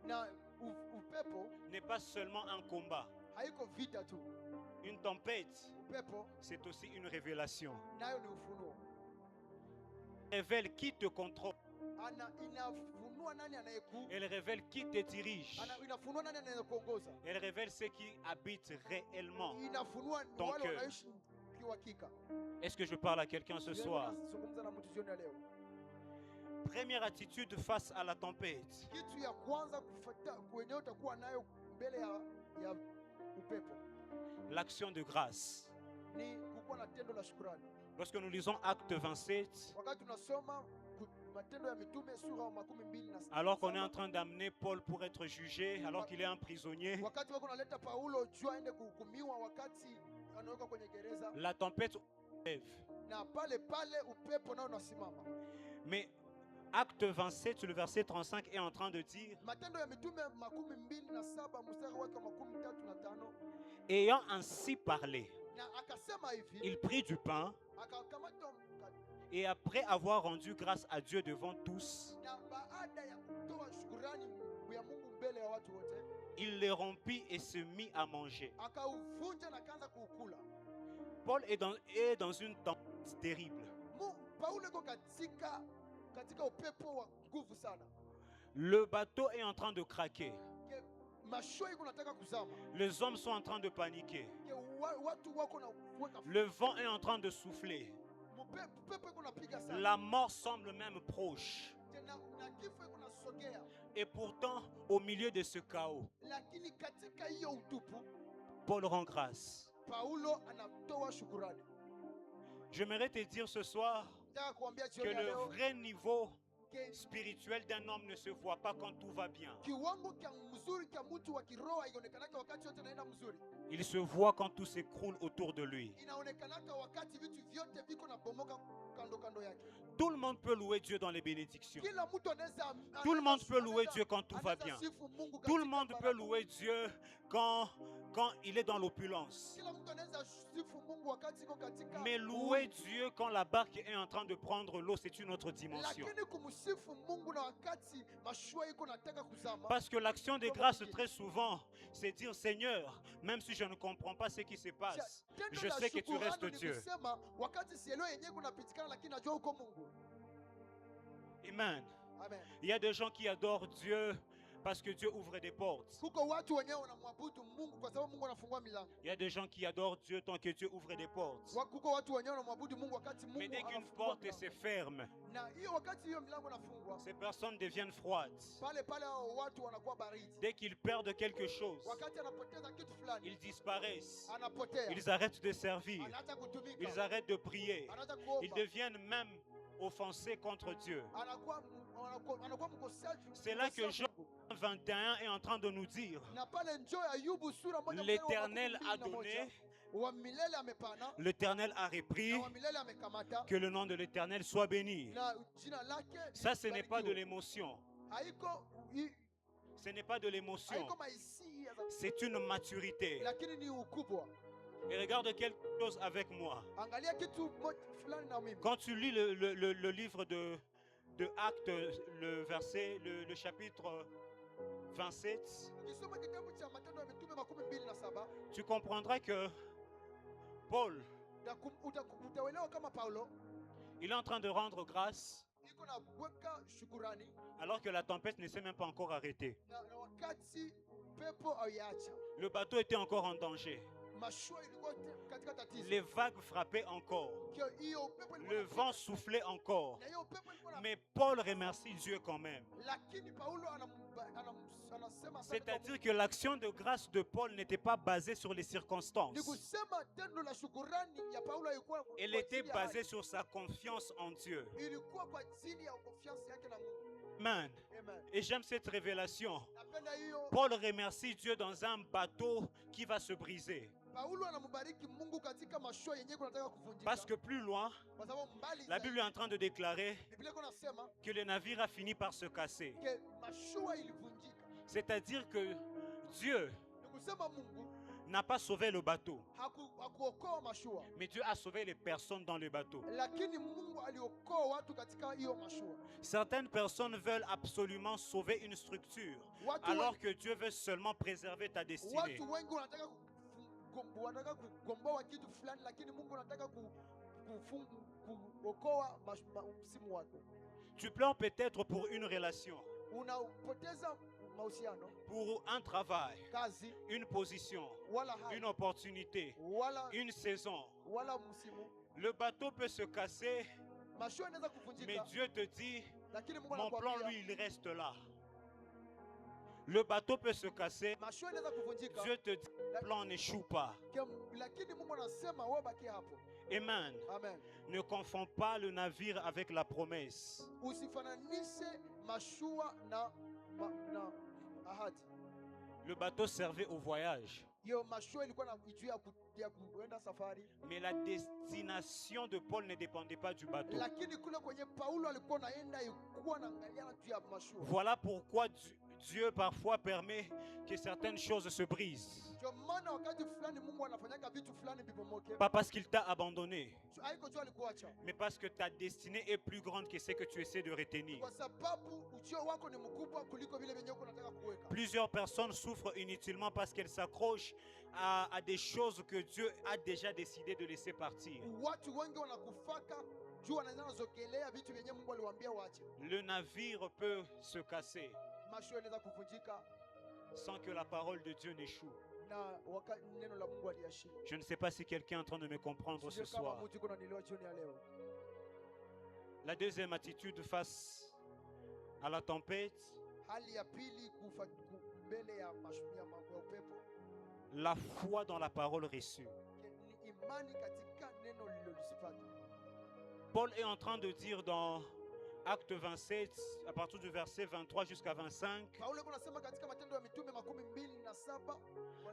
Na upepo n'est pas seulement un combat. haiko vita tu, Une tempête, upepo c'est aussi une révélation. nayo ni ufunuo. Elle révèle qui te contrôle. Inafunua nani anayeku, Elle révèle qui te dirige. inafunua nani anayekuongoza, Elle révèle ceux qui habitent réellement. inafunua Ton wale cœur. wanaishi kiuhakika. Est-ce que je parle à quelqu'un ce soir? Nazungumza na mtu jioni ya leo. Première attitude face à la tempête. Kitu ya kwanza kufuata kwenye utakuwa nayo mbele ya upepo L'action de grâce. ni kukuwa na tendo la shukrani. Lorsque nous lisons Acte 27, Wakati tunasoma Matendo ya Mitume sura 27, alors qu'on est en train d'amener Paul pour être jugé, alors qu'il est un prisonnier, wakati wako naleta Paulo juu aende kuhukumiwa, wakati anaweka kwenye gereza, la tempête lève. na pale pale upepo nao unasimama. Mais Acte 27, le verset 35 est en train de dire, Matendo ya Mitume 27 mstari wake 35, ayant ainsi parlé, na akasema hivi, il prit du pain akakamata mkate, et après avoir rendu grâce à Dieu devant tous, na baada ya kutoa shukrani ya Mungu mbele ya watu wote, il les rompit et se mit à manger. akauvunja na kaanza kuukula. Paul est dans une tempête terrible. Paulo yuko katika upepo wa nguvu sana. Le bateau est en train de craquer. Mashua iko nataka kuzama. Les hommes sont en train de paniquer. Watu wako na kuweka. Le vent est en train de souffler. Upepo iko napiga sana. La mort semble même proche. Na kifo iko nasogea. Et pourtant, au milieu de ce chaos, Lakini katika hiyo utupu, Paul rend grâce. Paulo anatoa shukrani. J'aimerais te dire ce soir Nataka kuambia que jioni ya le leo, vrai niveau spirituel d'un homme ne se voit pas quand tout va bien. kiwango cha mzuri cha mtu wa kiroho haionekanaka wakati yote naenda mzuri. Il se voit quand tout s'écroule autour de lui. Inaonekanaka wakati vitu vyote viko na bomoka kando kando yake. Tout le monde peut louer Dieu dans les bénédictions. Kila mtu anaweza, Tout le monde peut louer Dieu quand tout va anaweza bien. sifu Mungu Tout le katika monde peut baraka. louer Dieu quand il est dans l'opulence. Kila mtu anaweza sifu Mungu wakati iko katika. Mais louer Dieu quand la barque est en train de prendre l'eau, c'est une autre dimension. Lakini kumsifu Mungu na wakati mashua iko nataka kuzama. Parce que l'action de grâce, très souvent, c'est dire Seigneur, même si je ne comprends pas ce qui se passe, je sais que tu restes Dieu. Wakati sielewi yenyewe kunapitikana, lakini najua uko Mungu. Amen. Amen. Il y a des gens qui adorent Dieu Parce que Dieu ouvre des portes. Kuko watu wenyewe wanamwabudu Mungu kwa sababu Mungu anafungua milango. Il y a des gens qui adorent Dieu tant que Dieu ouvre des portes. Kuko watu wenyewe wanamwabudu Mungu wakati Mungu Mais dès qu'une anafungua porte milango. se ferme, Na hiyo wakati hiyo milango inafungwa, ces personnes deviennent froides. pale pale hao watu wanakuwa baridi. Dès qu'ils perdent quelque chose, Wakati anapoteza kitu fulani, ils disparaissent. anapotea. Ils arrêtent de servir. Anaacha kutumika. Ils arrêtent de prier. Anaacha Ils kuomba. deviennent même offensés contre Dieu. Anakuwa mkosaji. C'est là que Jean 21 est en train de nous dire, Na pale njoo Ayubu sura moja l'Éternel a donné, wa milele amepana, l'Éternel a repris, na wa milele amekamata, que le nom de l'Éternel soit béni. na jina lake Ça, ce n'est pas de libarikiwe. l'émotion. Haiko Ce n'est pas de l'émotion. haiko mahisia za- C'est une maturité. lakini ni ukubwa. Et regarde quelque chose avec moi. Angalia kitu fulani na mimi. Quand tu lis le livre de Actes, le chapitre 27, Ukisoma kitabu cha Matendo ya Mitume 27, tu comprendras que Paul, utaelewa kama Paulo il est en train de rendre grâce iko na weka shukurani alors que la tempête ne s'est même pas encore arrêtée. na wakati pepo haiacha. Le bateau était encore en danger. Mashua ilikuwa katika tatizo. Les vagues frappaient encore. Hiyo pepo ilikuwa Le na- vent soufflait encore. na hiyo pepo ilikuwa na- Mais Paul remercie Dieu quand même. lakini Paulo anasema asante kwa C'est-à-dire que l'action de grâce de Paul n'était pas basée sur les Ni circonstances. kusema tendo la shukurani ya Paulo ilikuwa kwa Elle était ajili ya basée sur sa confiance en Dieu. ilikuwa kwa ajili ya confiance yake na Mungu. Amen. Amen. Et j'aime cette révélation. Napenda hiyo. Paul remercie Dieu dans un bateau qui va se briser. Paulo anambariki Mungu katika mashua yenyewe kunataka kuvunjika. Parce que plus loin, Kwa sababu mbali la zaidi, Bible est en train de déclarer Biblia iko nasema que le navire a fini par se casser. ke mashua ilivunjika. C'est-à-dire que Dieu Ni kusema Mungu n'a pas sauvé le bateau, hakuokoa mashua, mais Dieu a sauvé les personnes dans le bateau. lakini Mungu aliokoa watu katika hiyo mashua. Certaines personnes veulent absolument sauver une structure, Watu alors que Dieu veut seulement préserver ta destinée. watu wengi wanataka wanataka kugomboa kitu fulani, lakini Mungu anataka kuokoa msimu wako. Tu pleures peut-être pour une relation, Unapoteza mahusiano, pour un travail, kazi, une position, wala hali, une opportunité, wala une saison. wala msimu. Le bateau peut se casser, Mashua inaweza mais kuvunjika, Dieu te dit, lakini Mungu mon plan, anakuambia lui, il reste là. Le bateau peut se casser, mashua inaweza kuvunjika, Dieu te dit, mon plan n'échoue pas. lakini Mungu anasema wewe baki hapo. Amen. Amen. Ne confonds pas le navire avec la promesse. Usifananishe mashua na ahadi. Le bateau servait au voyage, Hiyo mashua ilikuwa na juu ya kuenda safari, mais la destination de Paul ne dépendait pas du bateau. lakini kule kwenye Paulo alikuwa naenda ilikuwa naangalia juu ya mashua. Voilà pourquoi Dieu parfois permet que certaines choses se brisent. Ndio maana wakati fulani Mungu anafanyaka vitu fulani bibomoke. Pas parce qu'il t'a abandonné, Haiko juu alikuacha, mais parce que ta destinée est plus grande que ce que tu essaies de retenir. kwa sababu ujio wako ni mkubwa kuliko vile venye uko unataka kuweka. Plusieurs personnes souffrent inutilement parce qu'elles s'accrochent à des choses que Dieu a déjà décidé de laisser partir. Watu wengi wanakufaka juu wanazogelea vitu vyenye Mungu aliwaambia waache. Le navire peut se casser Mashua inaweza kuvunjika sans que la parole de Dieu n'échoue. na wakati neno la Mungu aliashi. Je ne sais pas si quelqu'un est en train de me comprendre ce Sijui kama soir. mtu kuna nielewa jioni ya leo. La deuxième attitude face à la tempête, Hali ya pili mbele ya upepo la foi dans la parole reçue. ni imani katika neno lililosifata. Paul est en train de dire dans Acte 27, à partir du verset 23 jusqu'à 25, Paulo anasema katika Matendo ya Mitume 27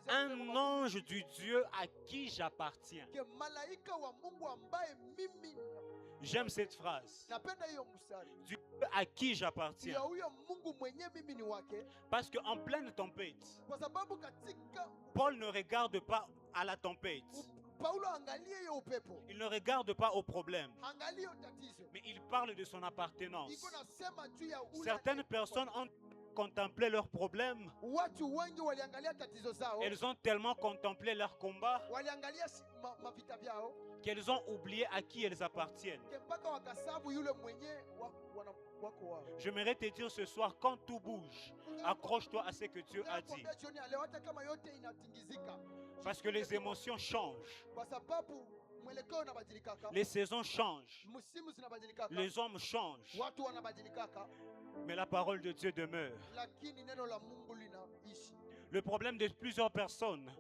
un ange du Dieu à qui j'appartiens. ke malaika wa Mungu ambaye mimi J'aime cette phrase. napenda hiyo mstari. Dieu à qui Ya j'appartiens. huyo Mungu mwenye mimi ni wake, Parce qu'en pleine tempête, kwa sababu katika Paul ne regarde pas à la tempête. Paulo angalie hiyo upepo, Il ne regarde pas au problème, angalie hiyo tatizo. mais il parle de son appartenance. Iko nasema juu ya ule Certaines personnes ont contemplé leurs problèmes, Watu wengi waliangalia tatizo zao, elles ont tellement contemplé leurs combats waliangalia mavita vyao, qu'elles ont oublié à qui elles appartiennent. mpaka wakasabu yule mwenye wako wao. J'aimerais te dire ce soir, quand tout bouge, accroche-toi à ce que Dieu a dit. Jioni ya leo hata kama yote inatingizika, Parce que les émotions changent, kwa sababu mwelekeo unabadilikaka, les saisons changent, msimu zinabadilikaka, les hommes changent, watu wanabadilikaka, mais la parole de Dieu demeure. lakini neno la Mungu linaishi. Le problème de plusieurs personnes,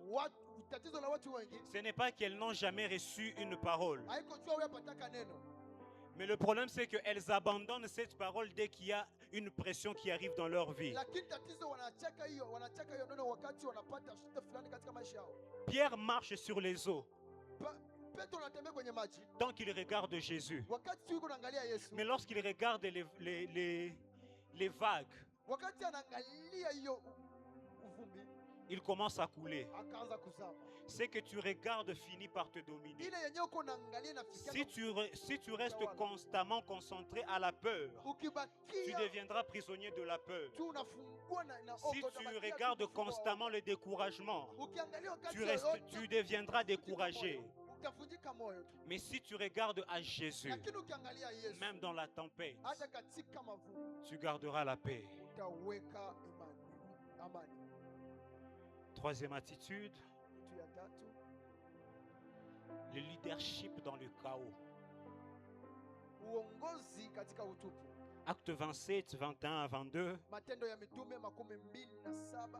Tatizo la watu wengi ce n'est pas qu'elles n'ont jamais reçu une parole, haiko jua wewe pataka neno, mais le problème c'est qu'elles abandonnent cette parole dès qu'il y a une pression qui arrive dans leur vie. lakini tatizo wanacheka hiyo neno wakati wanapata shida fulani katika maisha yao. Pierre marche sur les eaux Petro anatembea kwenye maji tant qu'il regarde Jésus. wakati yuko anaangalia Yesu, Mais lorsqu'il regarde les vagues, wakati anaangalia hiyo uvumbi il commence à couler. akaanza kuzama. Ce que tu regardes finit par te dominer. Ile yenyewe uko naangalia na Si tu restes constamment concentré à la peur, tu ukibakia deviendras prisonnier de la peur. tu unafungua na Si tu regardes constamment le découragement, ukiangalia wakati tu deviendras découragé. utavunjika moyo tu. Mais si tu regardes à Jésus, Lakini ukiangalia Yesu même dans la tempête, hata katika mavuno tu garderas la paix. utaweka amani. Troisième attitude, Kitu ya tatu, le leadership dans le chaos. uongozi katika utupu. Acte 27, 21 à 22. Matendo ya Mitume 27.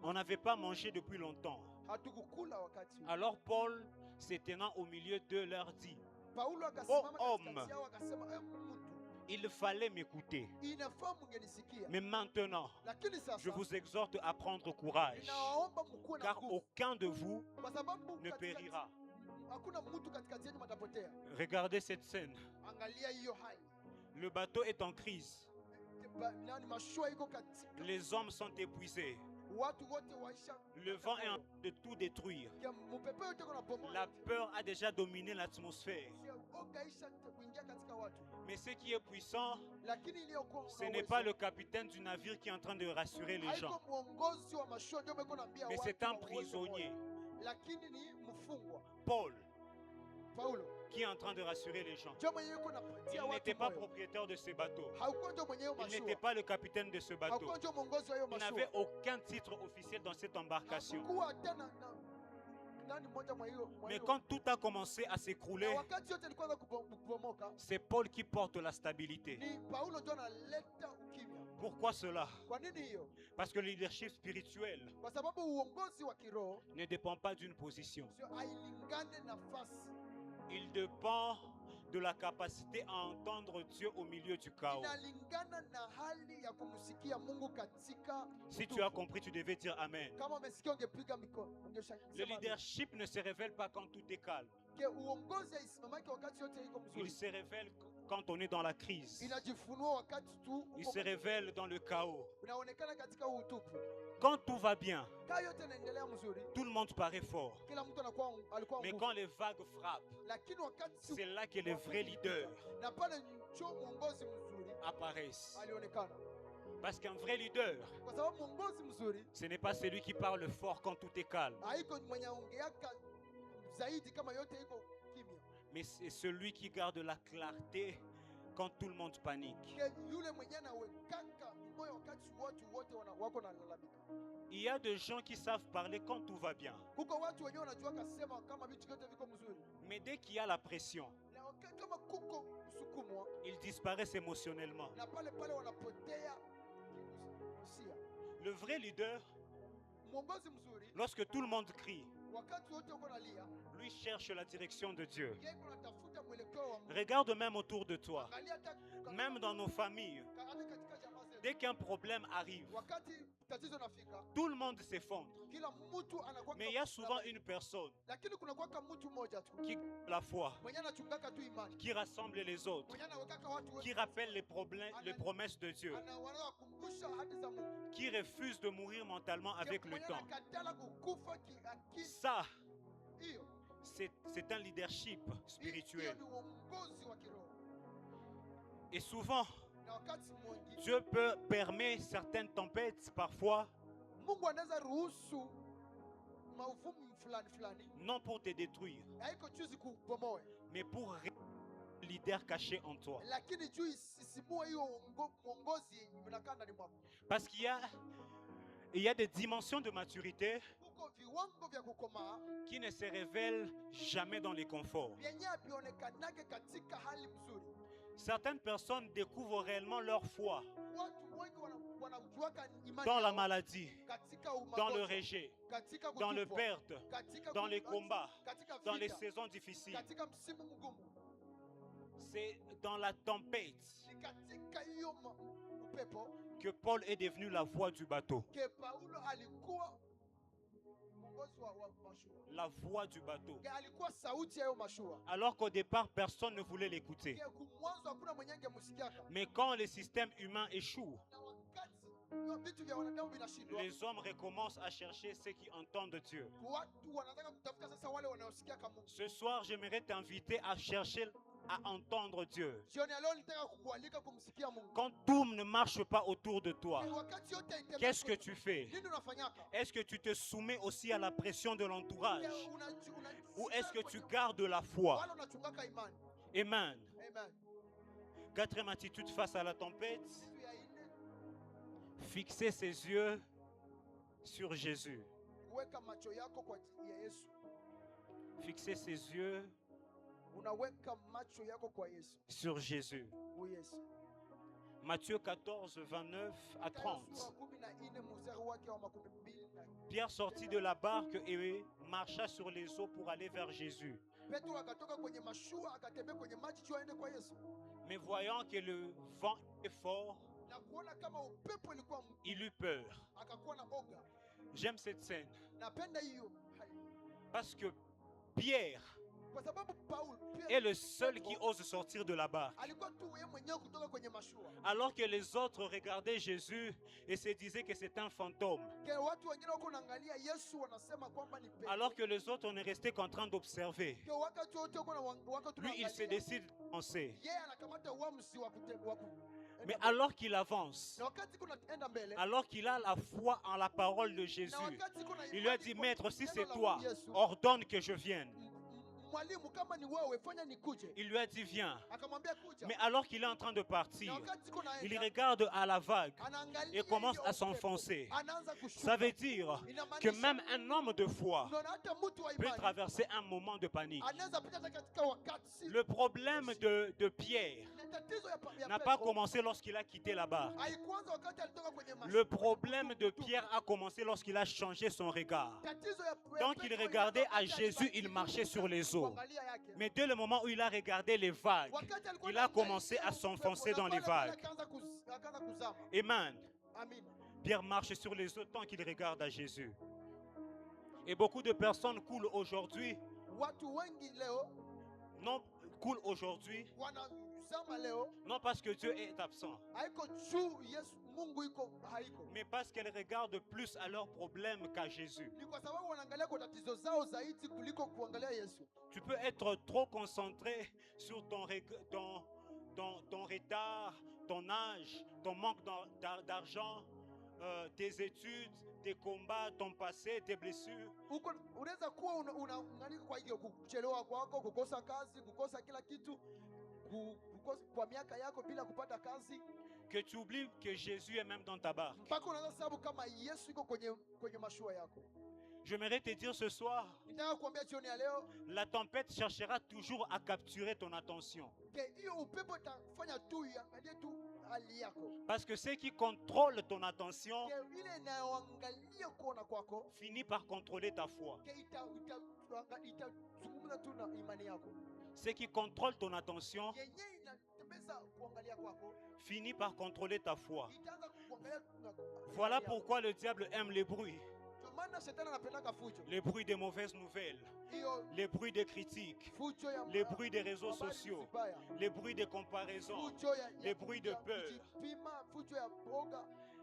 On n'avait pas mangé depuis longtemps. Hatukukula wakati. Alors Paul, se tenant au milieu d'eux, leur dit: Paulo akasimama homme, katikati yao akasema, mtu, il fallait m'écouter. inafaa mungenisikia. Mais maintenant, Lakini sasa je vous exhorte à prendre courage, ninawaomba mkuwe na car nguvu, aucun de vous kwa sababu ne périra. hakuna mtu katikati yenu matapotea. Regardez cette scène. Angalia hiyo hali. Le bateau est en crise. Nani mashua iko katika. Les hommes sont épuisés. Watu wote waisha. Le vent est en train de tout détruire. Mpepo yote kuna bomoa. La peur a déjà dominé l'atmosphère. Okaisha kuingia katika watu. Mais ce qui est puissant, Lakini iliyokuwa ce n'est pas le capitaine du navire qui est en train de rassurer les gens, haiko muongozi wa mashua ndio meko naambia mais watu. c'est un waweze prisonnier, moyo. Lakini ni mfungwa. Paul, Paulo. qui est en train de rassurer les gens. Ndio mwenyewe yuko napatia Il watu n'était pas moyo. propriétaire de ce bateau. Hauko ndio mwenyewe Il n'était mashua. pas le capitaine de ce bateau. Hauko ndio mwongozi wa hiyo Il mashua. n'avait aucun titre officiel dans cette embarcation. Hakukuwa tena nani mmoja mwa hiyo. Mais quand tout a commencé à s'écrouler, Na wakati yote ilikuwa kubomoka, c'est Paul qui porte la stabilité. ni Paulo ndio analeta ukimya. Pourquoi cela? Kwa nini hiyo? Parce que le leadership spirituel Kwa sababu uongozi wa kiroho ne dépend pas d'une position. sio hailingane nafasi. Il dépend de la capacité à entendre Dieu au milieu du chaos. Inalingana na hali ya kumsikia Mungu katika. Si tu as compris, tu devais dire Amen. Kama umesikia ungepiga mikono, ungeshangilia. Le leadership ne se révèle pas quand tout est calme. Uongozi haisimamaki wakati yote iko Il mzuri. se révèle quand on est dans la crise. Inajifunua wakati tu Il se révèle dans le chaos. unaonekana katika utupu. Quand tout va bien, Kama yote inaendelea mzuri, tout le monde paraît fort. kila mtu alikuwa Mais nguvu. quand les vagues frappent, Lakini wakati c'est là que les vrais leaders na pale ndio mwongozi mzuri apparaissent. alionekana. Parce qu'un vrai leader, Kwa sababu mwongozi mzuri ce n'est pas celui qui parle fort quand tout est calme, haiko mwenye ongeaka zaidi kama yote iko kimya. mais c'est celui qui garde la clarté quand tout le monde panique. Yule mwenye anawekaka moyo wakati watu wote wako na lalamika. Il y a des gens qui savent parler quand tout va bien. Huko watu wenyewe wanajua kasema kama vitu vyote viko mzuri. Mais dès qu'il y a la pression, Na wakati kama kuko msukumo ils disparaissent émotionnellement. na pale wanapotea usia. Le vrai leader, Mwongozi mzuri lorsque tout le monde crie, wakati wote uko nalia, lui cherche la direction de Dieu. yeye anatafuta mwelekeo wa Mungu. Regarde même autour de toi, Angalia hata même dans nos familles. hata katika jamaa zetu. Dès qu'un problème arrive, Wakati tatizo nafika, tout le monde s'effondre. kila mtu anakuwa Mais il y a souvent une personne lakini kuna kwa mtu mmoja tu qui garde la foi, mwenye anachungaka tu imani, qui rassemble les autres, mwenye anawekaka watu qui wote, rappelle les promesses de Dieu, anawakumbusha ahadi za Mungu, qui refuse de mourir mentalement avec le mwenye temps. anakatala kukufa kiakili. Ça, Hiyo c'est un leadership hiyo spirituel. ni uongozi wa kiroho. Et souvent, na wakati mwingi Dieu peut permettre certaines tempêtes parfois, Mungu anaweza ruhusu mauvumi fulani non pour te détruire, haiko juzi kubomoe, mais pour le leader caché en toi. lakini juu isisimue hiyo uongozi unakaa ndani mwako. Parce qu'il y a des dimensions de maturité Kuko viwango vya kukomaa qui ne se révèlent jamais dans les conforts. vyenye vionekanake katika hali mzuri. Certaines personnes découvrent réellement leur foi Watu wengi wanajuaka imani dans la yao maladie, katika dans le umagonjwa, rejet, katika dans le kutupwa, perte, katika dans les combats, katika dans les vita, saisons difficiles. katika msimu mgumu. C'est dans la tempête Ni katika hiyo upepo que Paul est devenu la voix du bateau. ke Paulo alikuwa mwongozi wa mashua. La voix du bateau. Ke alikuwa sauti ya hiyo mashua. Alors qu'au départ, personne ne voulait l'écouter. Ke kumwanzo hakuna mwenye angemsikiaka. Mais quand le système humain échoue, Na wakati hiyo vitu vya wanadamu vinashindwa, les hommes recommencent à chercher ceux qui entendent Dieu. watu wanataka kutafuta sasa wale wanaosikia kama Mungu. Ce soir, j'aimerais t'inviter à chercher à entendre Dieu. Jioni ya leo nitaka kukualika kumsikia Mungu. Quand tout ne marche pas autour de toi, Ke wakati yote itembea, qu'est-ce que tu fais? nini unafanyaka? Est-ce que tu te soumets aussi à la pression de l'entourage? Ke Ou est-ce que tu gardes la foi? wala unachungaka imani. Amen. Amen. Quatrième attitude face à la tempête, Kitu ya nne, fixer ses yeux sur Jésus. kuweka macho yako kwa ya Yesu. Fixer ses yeux Unaweka macho yako kwa Yesu. sur Jésus. Kwa Yesu. Matthieu 14, 29 à 30. Pierre sortit de la barque et marcha sur les eaux pour aller vers Jésus. Mais voyant que le vent était fort, il eut peur. J'aime cette scène parce que Pierre est le seul qui ose sortir de la barque. Alors que les autres regardaient Jésus et se disaient que c'est un fantôme. Alors que les autres, on est resté qu'en train d'observer. Lui, il se décide de penser. Mais alors qu'il avance, alors qu'il a la foi en la parole de Jésus, il lui a dit, Maître, si c'est toi, ordonne que je vienne. Il lui a dit viens. Mais alors qu'il est en train de partir, il regarde à la vague et commence à s'enfoncer. Ça veut dire que même un homme de foi peut traverser un moment de panique. Le problème de Pierre n'a pas commencé lorsqu'il a quitté la barque. Le problème de Pierre a commencé lorsqu'il a changé son regard. Tant qu'il regardait à Jésus, il marchait sur les eaux. Mais dès le moment où il a regardé les vagues, il a commencé à s'enfoncer dans les vagues. Amen. Pierre marche sur les eaux tant qu'il regarde à Jésus. Et beaucoup de personnes coulent aujourd'hui. Non, coulent aujourd'hui. Non parce que Dieu est absent, mais parce qu'elles regardent plus à leurs problèmes qu'à Jésus. Tu peux être trop concentré sur ton retard, ton âge, ton manque d'argent, tes études, tes combats, ton passé, tes blessures. Que tu oublies que Jésus est même dans ta barque. J'aimerais te dire ce soir, la tempête cherchera toujours à capturer ton attention. Parce que ce qui contrôle ton attention finit par contrôler ta foi. Ce qui contrôle ton attention finit par contrôler ta foi. Voilà pourquoi le diable aime les bruits. Les bruits des mauvaises nouvelles, les bruits des critiques, les bruits des réseaux sociaux, les bruits des comparaisons, les bruits de peur.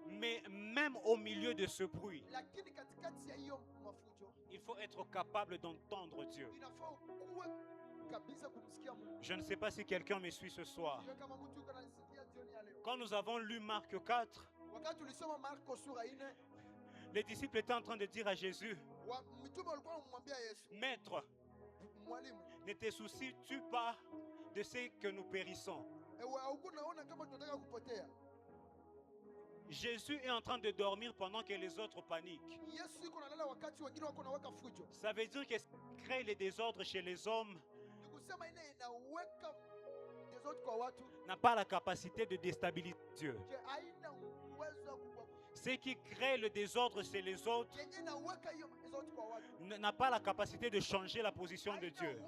Mais même au milieu de ce bruit, il faut être capable d'entendre Dieu. Je ne sais pas si quelqu'un me suit ce soir. Quand nous avons lu Marc 4, les disciples étaient en train de dire à Jésus, Maître, ne te soucies-tu pas de ce que nous périssons? Jésus est en train de dormir pendant que les autres paniquent. Ça veut dire que ce qui crée les désordres chez les hommes n'a pas la capacité de déstabiliser Dieu. Ce qui crée le désordre chez les autres n'a pas la capacité de changer la position de Dieu.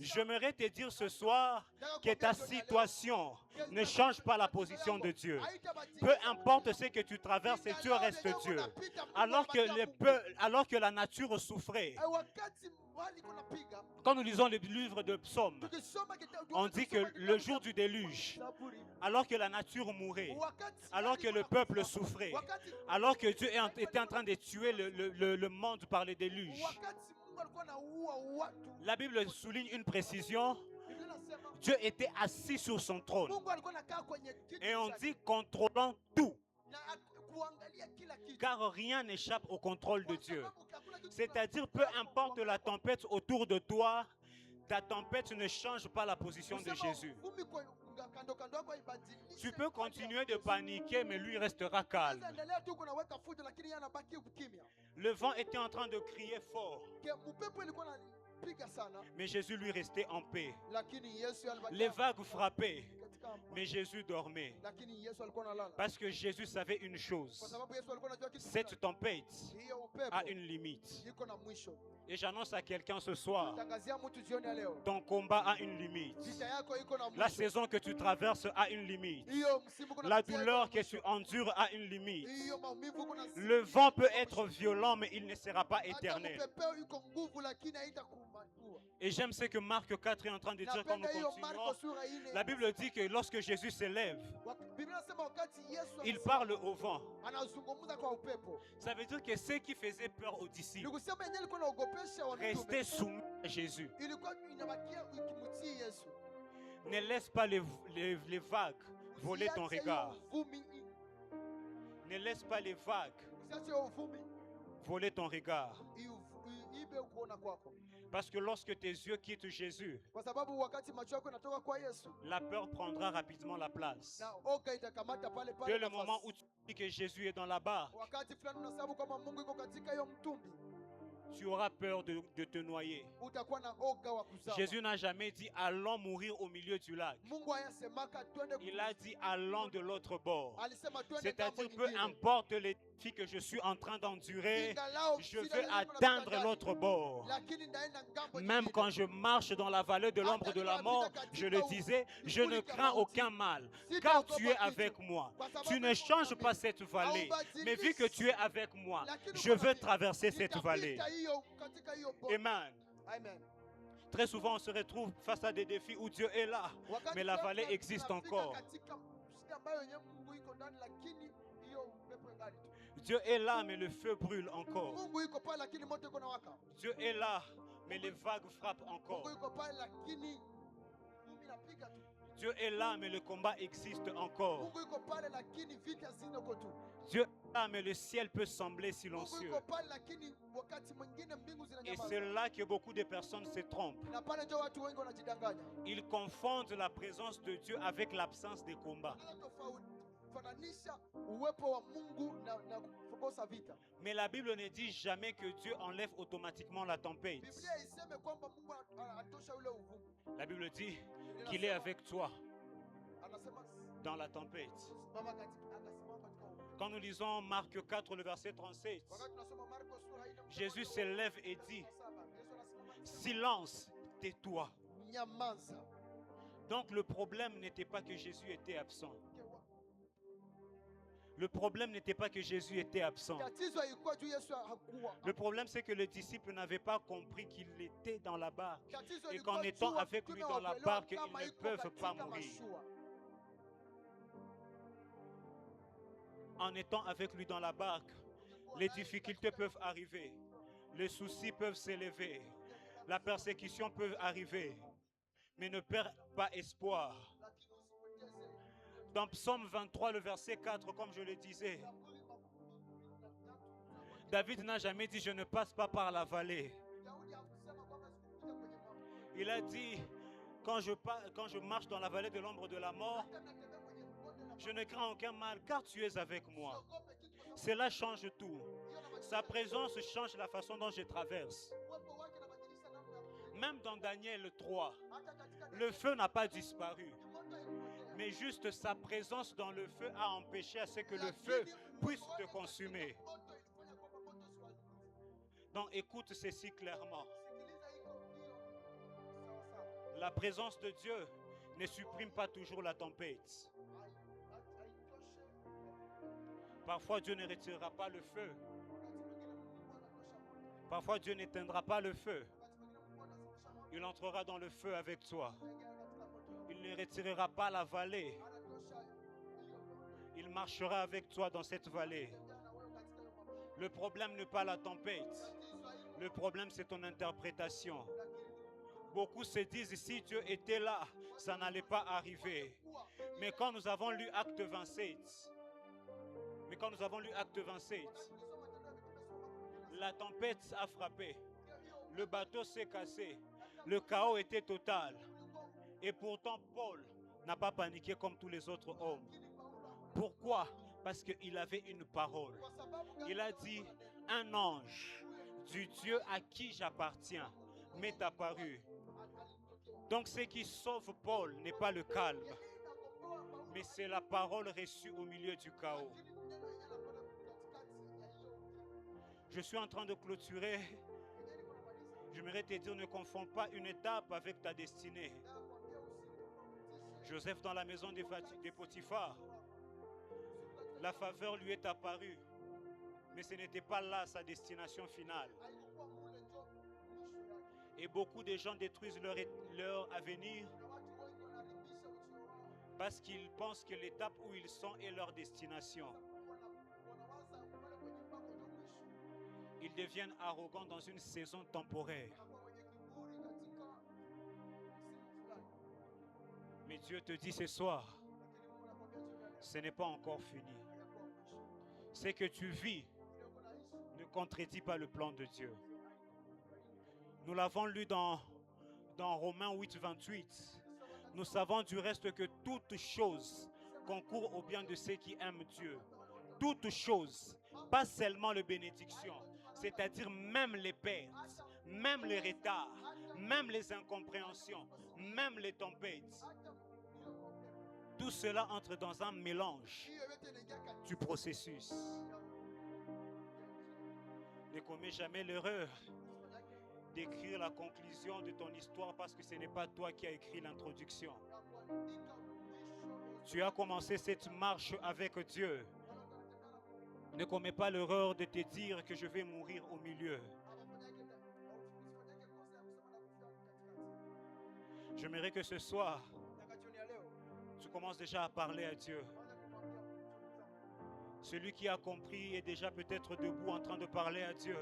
J'aimerais te dire ce soir que ta situation ne change pas la position de Dieu. Peu importe ce que tu traverses, Dieu reste Dieu. Alors que la nature souffrait, quand nous lisons le livre de Psaume, on dit que le jour du déluge, alors que la nature mourait, alors que le peuple souffrait, alors que Dieu était en train de tuer le monde par le déluge, la Bible souligne une précision. Dieu était assis sur son trône. Et on dit contrôlant tout. Car rien n'échappe au contrôle de Dieu. C'est-à-dire, peu importe la tempête autour de toi, ta tempête ne change pas la position de Jésus. Tu peux continuer de paniquer, mais lui restera calme. Le vent était en train de crier fort, mais Jésus lui restait en paix. Les vagues frappaient, mais Jésus dormait. Parce que Jésus savait une chose: cette tempête a une limite. Et j'annonce à quelqu'un ce soir, ton combat a une limite. La saison que tu traverses a une limite. La douleur que tu endures a une limite. Le vent peut être violent, mais il ne sera pas éternel. Et j'aime ce que Marc 4 est en train de dire quand nous continuons. La Bible dit que lorsque Jésus s'élève, il parle au vent. Ça veut dire que ce qui faisait peur aux disciples restaient soumis à Jésus. Ne laisse pas les vagues voler ton regard. Ne laisse pas les vagues voler ton regard. Parce que lorsque tes yeux quittent Jésus, la peur prendra rapidement la place. Dès le moment où tu dis que Jésus est dans la barque, tu auras peur de te noyer. Jésus n'a jamais dit allons mourir au milieu du lac. Il a dit allons de l'autre bord. C'est-à-dire peu importe les défis que je suis en train d'endurer, je veux atteindre l'autre bord. Même quand je marche dans la vallée de l'ombre de la mort, je le disais, je ne crains aucun mal, car tu es avec moi. Tu ne changes pas cette vallée, mais vu que tu es avec moi, je veux traverser cette vallée. Amen. Très souvent, on se retrouve face à des défis où Dieu est là, mais la vallée existe encore. Dieu est là, mais le feu brûle encore. Dieu est là, mais les vagues frappent encore. Dieu est là, mais le combat existe encore. Dieu est là, mais le ciel peut sembler silencieux. Et c'est là que beaucoup de personnes se trompent. Ils confondent la présence de Dieu avec l'absence des combats. Mais la Bible ne dit jamais que Dieu enlève automatiquement la tempête. La Bible dit qu'il est avec toi dans la tempête. Quand nous lisons Marc 4, le verset 37, Jésus se lève et dit: silence, tais-toi. Donc le problème n'était pas que Jésus était absent. Le problème n'était pas que Jésus était absent. Le problème, c'est que les disciples n'avaient pas compris qu'il était dans la barque. Et qu'en étant avec lui dans la barque, ils ne peuvent pas mourir. En étant avec lui dans la barque, les difficultés peuvent arriver. Les soucis peuvent s'élever. La persécution peut arriver. Mais ne perds pas espoir. Dans Psaume 23, le verset 4, comme je le disais, David n'a jamais dit « Je ne passe pas par la vallée ». Il a dit « Quand je marche dans la vallée de l'ombre de la mort, je ne crains aucun mal, car tu es avec moi. » Cela change tout. Sa présence change la façon dont je traverse. Même dans Daniel 3, le feu n'a pas disparu. Mais juste sa présence dans le feu a empêché à ce que le feu puisse te consumer. Donc écoute ceci clairement. La présence de Dieu ne supprime pas toujours la tempête. Parfois Dieu ne retirera pas le feu. Parfois Dieu n'éteindra pas le feu. Il entrera dans le feu avec toi. Il ne retirera pas la vallée. Il marchera avec toi dans cette vallée. Le problème n'est pas la tempête. Le problème, c'est ton interprétation. Beaucoup se disent, si Dieu était là, ça n'allait pas arriver. Mais quand nous avons lu Acte 27, la tempête a frappé. Le bateau s'est cassé. Le chaos était total. Et pourtant, Paul n'a pas paniqué comme tous les autres hommes. Pourquoi? Parce qu'il avait une parole. Il a dit, un ange du Dieu à qui j'appartiens m'est apparu. Donc ce qui sauve Paul n'est pas le calme, mais c'est la parole reçue au milieu du chaos. Je suis en train de clôturer. J'aimerais te dire, ne confonds pas une étape avec ta destinée. Joseph dans la maison de Potiphar, la faveur lui est apparue, mais ce n'était pas là sa destination finale. Et beaucoup de gens détruisent leur avenir parce qu'ils pensent que l'étape où ils sont est leur destination. Ils deviennent arrogants dans une saison temporaire. Mais Dieu te dit ce soir, ce n'est pas encore fini. Ce que tu vis ne contredit pas le plan de Dieu. Nous l'avons lu dans Romains 8, 28. Nous savons du reste que toute chose concourt au bien de ceux qui aiment Dieu. Toute chose, pas seulement les bénédictions, c'est-à-dire même les pertes, même les retards, même les incompréhensions, même les tempêtes. Tout cela entre dans un mélange du processus. Ne commets jamais l'erreur d'écrire la conclusion de ton histoire parce que ce n'est pas toi qui as écrit l'introduction. Tu as commencé cette marche avec Dieu. Ne commets pas l'erreur de te dire que je vais mourir au milieu. J'aimerais que ce soir, tu commences déjà à parler à Dieu. Celui qui a compris est déjà peut-être debout en train de parler à Dieu.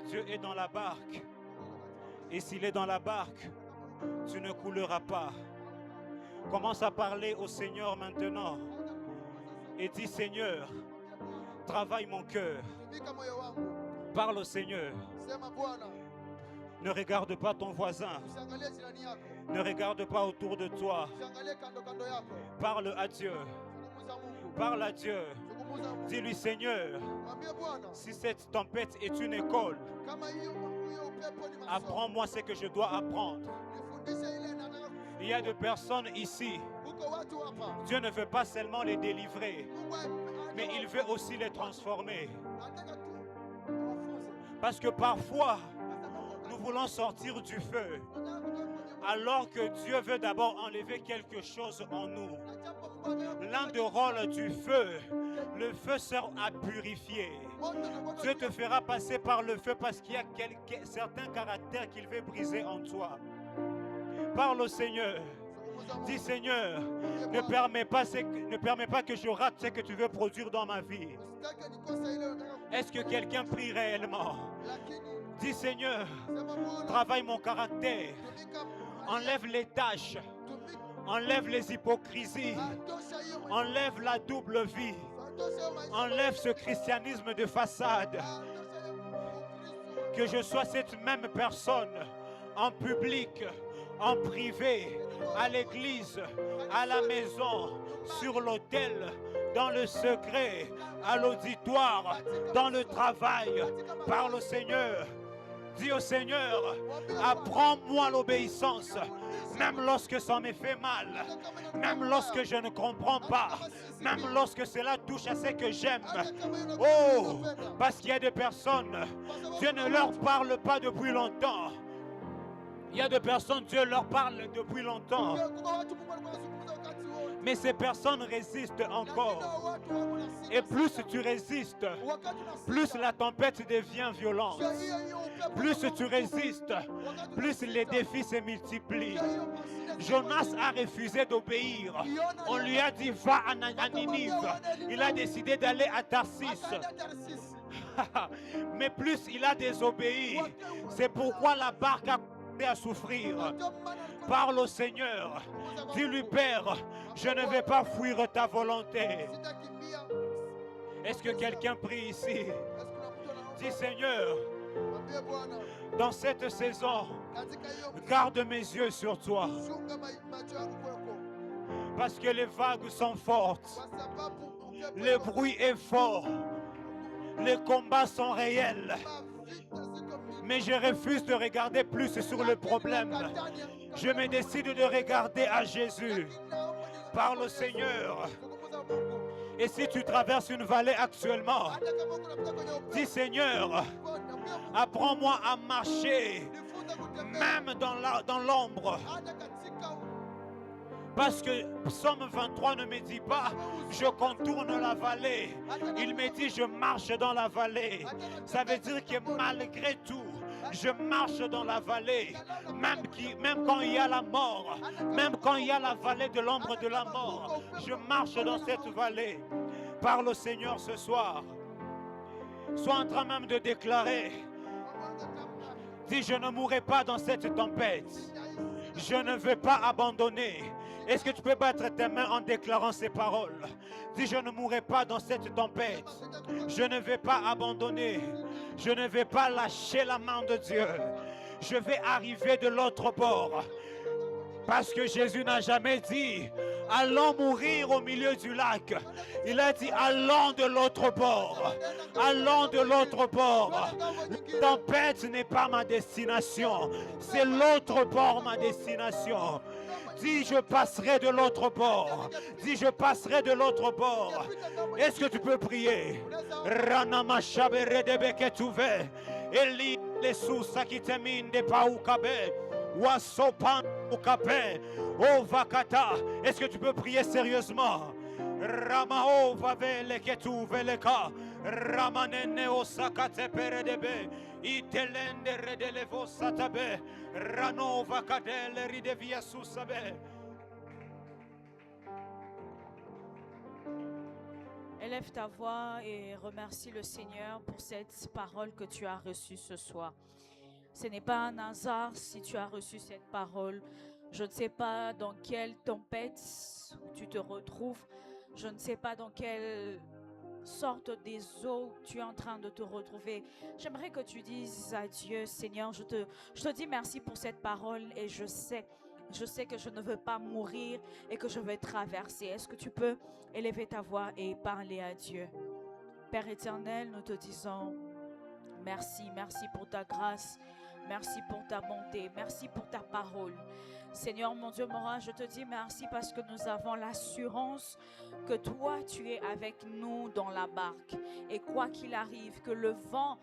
Dieu est dans la barque. Et s'il est dans la barque, tu ne couleras pas. Commence à parler au Seigneur maintenant. Et dis, Seigneur, travaille mon cœur. Parle au Seigneur. Ne regarde pas ton voisin. Ne regarde pas autour de toi. Parle à Dieu. Parle à Dieu. Dis-lui, Seigneur, si cette tempête est une école, apprends-moi ce que je dois apprendre. Il y a des personnes ici, Dieu ne veut pas seulement les délivrer, mais il veut aussi les transformer. Parce que parfois, nous voulons sortir du feu, alors que Dieu veut d'abord enlever quelque chose en nous. L'un des rôles du feu, le feu sert à purifier. Dieu te fera passer par le feu parce qu'il y a certains caractères qu'il veut briser en toi. Parle au Seigneur. Dis, Seigneur, ne permets pas que je rate ce que tu veux produire dans ma vie. Est-ce que quelqu'un prie réellement? Dis, Seigneur, travaille mon caractère. Enlève les tâches. Enlève les hypocrisies. Enlève la double vie. Enlève ce christianisme de façade. Que je sois cette même personne en public, en privé, à l'église, à la maison, sur l'autel, dans le secret, à l'auditoire, dans le travail. Parle au Seigneur. Dis au Seigneur, apprends-moi l'obéissance, même lorsque ça me fait mal, même lorsque je ne comprends pas, même lorsque cela touche à ce que j'aime. Oh, parce qu'il y a des personnes, Dieu ne leur parle pas depuis longtemps. Il y a des personnes, Dieu leur parle depuis longtemps. Mais ces personnes résistent encore. Et plus tu résistes, plus la tempête devient violente. Plus tu résistes, plus les défis se multiplient. Jonas a refusé d'obéir. On lui a dit va à Ninive. Il a décidé d'aller à Tarsis. Mais plus il a désobéi. C'est pourquoi la barque a commencé à souffrir. Parle au Seigneur. Dis-lui, Père, je ne vais pas fuir ta volonté. Est-ce que quelqu'un prie ici? Dis, Seigneur, dans cette saison, garde mes yeux sur toi. Parce que les vagues sont fortes. Le bruit est fort. Les combats sont réels. Mais je refuse de regarder plus sur le problème. Je me décide de regarder à Jésus. Parle au Seigneur. Et si tu traverses une vallée actuellement, dis Seigneur, apprends-moi à marcher, même dans l'ombre. Parce que Psaume 23 ne me dit pas, je contourne la vallée. Il me dit, je marche dans la vallée. Ça veut dire que malgré tout, je marche dans la vallée. Même quand il y a la mort, même quand il y a la vallée de l'ombre de la mort, je marche dans cette vallée. Parle au Seigneur ce soir. Sois en train même de déclarer. Dis, je ne mourrai pas dans cette tempête. Je ne vais pas abandonner. Est-ce que tu peux battre tes mains en déclarant ces paroles? Dis, je ne mourrai pas dans cette tempête. Je ne vais pas abandonner. Je ne vais pas lâcher la main de Dieu. Je vais arriver de l'autre bord. Parce que Jésus n'a jamais dit, allons mourir au milieu du lac. Il a dit, allons de l'autre bord. Allons de l'autre bord. La tempête n'est pas ma destination. C'est l'autre bord ma destination. Dis, je passerai de l'autre bord. Dis, je passerai de l'autre bord. Est-ce que tu peux prier? Ranama shabere de beketuve. Eli les sousa qui temine de paukabe. Wasopan ukape. Oh vakata. Est-ce que tu peux prier sérieusement? Ramao vavele ketuve leka. Ramanene osakate peredebe. Itelende redelevo satabe. Ranova kadele ridevia susabe. Élève ta voix et remercie le Seigneur pour cette parole que tu as reçue ce soir. Ce n'est pas un hasard si tu as reçu cette parole. Je ne sais pas dans quelle tempête tu te retrouves. Je ne sais pas dans quelle sorte des eaux tu es en train de te retrouver. J'aimerais que tu dises à Dieu, Seigneur, je te dis merci pour cette parole et je sais que je ne veux pas mourir et que je vais traverser. Est-ce que tu peux élever ta voix et parler à Dieu? Père éternel, nous te disons merci, merci pour ta grâce, merci pour ta bonté, merci pour ta parole. Seigneur, mon Dieu, mon roi, je te dis merci parce que nous avons l'assurance que toi, tu es avec nous dans la barque. Et quoi qu'il arrive, que le vent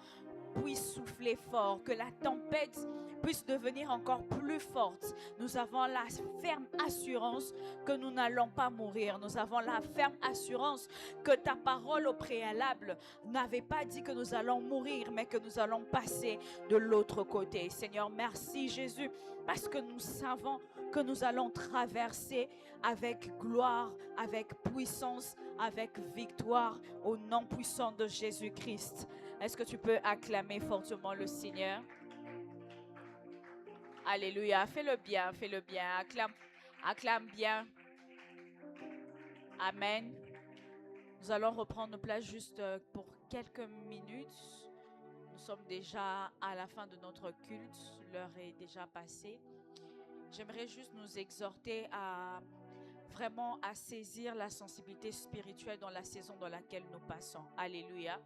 puisse souffler fort, que la tempête puisse devenir encore plus forte. Nous avons la ferme assurance que nous n'allons pas mourir. Nous avons la ferme assurance que ta parole au préalable n'avait pas dit que nous allons mourir, mais que nous allons passer de l'autre côté. Seigneur, merci Jésus, parce que nous savons que nous allons traverser avec gloire, avec puissance, avec victoire, au nom puissant de Jésus-Christ. Est-ce que tu peux acclamer fortement le Seigneur? Alléluia. Fais-le bien, fais-le bien. Acclame bien. Amen. Nous allons reprendre nos places juste pour quelques minutes. Nous sommes déjà à la fin de notre culte. L'heure est déjà passée. J'aimerais juste nous exhorter à vraiment à saisir la sensibilité spirituelle dans la saison dans laquelle nous passons. Alléluia.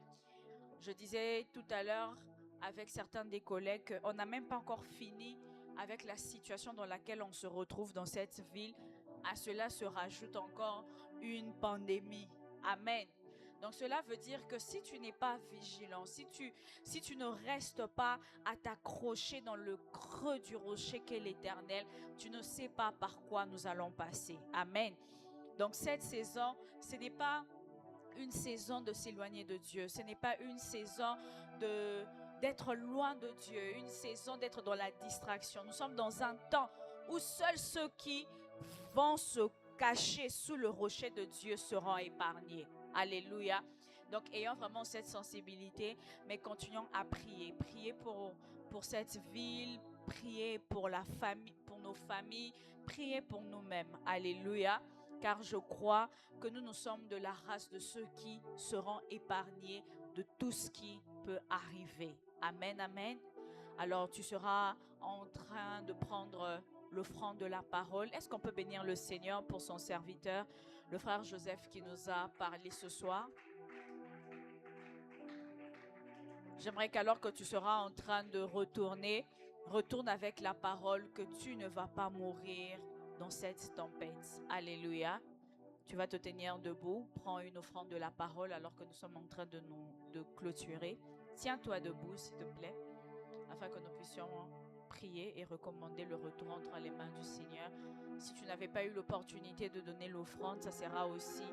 Je disais tout à l'heure avec certains des collègues qu'on n'a même pas encore fini avec la situation dans laquelle on se retrouve dans cette ville. À cela se rajoute encore une pandémie. Amen. Donc cela veut dire que si tu n'es pas vigilant, si tu ne restes pas à t'accrocher dans le creux du rocher qu'est l'Éternel, tu ne sais pas par quoi nous allons passer. Amen. Donc cette saison, ce n'est pas une saison de s'éloigner de Dieu. Ce n'est pas une saison d'être loin de Dieu, une saison d'être dans la distraction. Nous sommes dans un temps où seuls ceux qui vont se cacher sous le rocher de Dieu seront épargnés. Alléluia. Donc, ayons vraiment cette sensibilité, mais continuons à prier. Prier pour cette ville, prier pour la famille, pour nos familles, prier pour nous-mêmes. Alléluia. Car je crois que nous sommes de la race de ceux qui seront épargnés de tout ce qui peut arriver. Amen, amen. Alors, tu seras en train de prendre l'offrande de la parole. Est-ce qu'on peut bénir le Seigneur pour son serviteur, le frère Joseph qui nous a parlé ce soir? J'aimerais qu'alors que tu seras en train de retourne avec la parole que tu ne vas pas mourir dans cette tempête. Alléluia. Tu vas te tenir debout. Prends une offrande de la parole alors que nous sommes en train de clôturer. Tiens-toi debout, s'il te plaît, afin que nous puissions prier et recommander le retour entre les mains du Seigneur. Si tu n'avais pas eu l'opportunité de donner l'offrande, ça sera aussi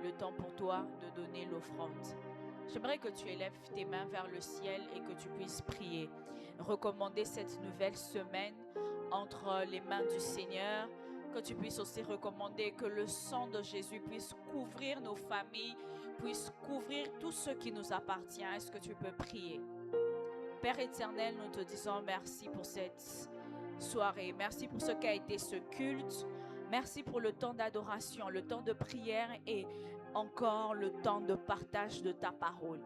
le temps pour toi de donner l'offrande. J'aimerais que tu élèves tes mains vers le ciel et que tu puisses prier. Recommander cette nouvelle semaine entre les mains du Seigneur. Que tu puisses aussi recommander que le sang de Jésus puisse couvrir nos familles, puisse couvrir tout ce qui nous appartient. Est-ce que tu peux prier? Père éternel, nous te disons merci pour cette soirée. Merci pour ce qu'a été ce culte. Merci pour le temps d'adoration, le temps de prière et encore le temps de partage de ta parole.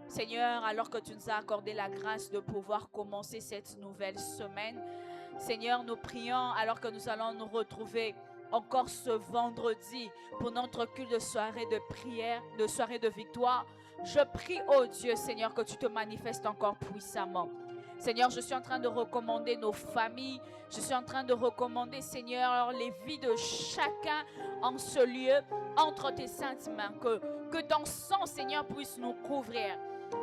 Seigneur, alors que tu nous as accordé la grâce de pouvoir commencer cette nouvelle semaine, Seigneur, nous prions alors que nous allons nous retrouver encore ce vendredi pour notre culte de soirée de prière, de soirée de victoire. Je prie, oh Dieu, Seigneur, que tu te manifestes encore puissamment. Seigneur, je suis en train de recommander nos familles. Je suis en train de recommander, Seigneur, les vies de chacun en ce lieu, entre tes saintes mains. Que ton sang, Seigneur, puisse nous couvrir,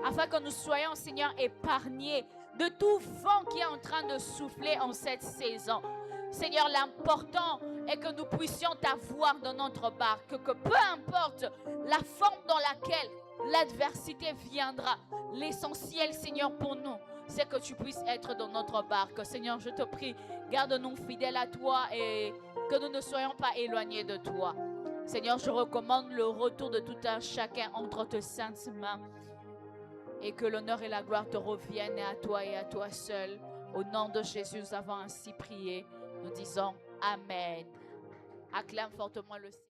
afin que nous soyons, Seigneur, épargnés de tout vent qui est en train de souffler en cette saison. Seigneur, l'important est que nous puissions t'avoir dans notre barque, que peu importe la forme dans laquelle l'adversité viendra, l'essentiel, Seigneur, pour nous, c'est que tu puisses être dans notre barque. Seigneur, je te prie, garde-nous fidèles à toi et que nous ne soyons pas éloignés de toi. Seigneur, je recommande le retour de tout un chacun entre tes saintes mains et que l'honneur et la gloire te reviennent à toi et à toi seul. Au nom de Jésus, nous avons ainsi prié. Nous disons Amen. Acclame fortement le Seigneur.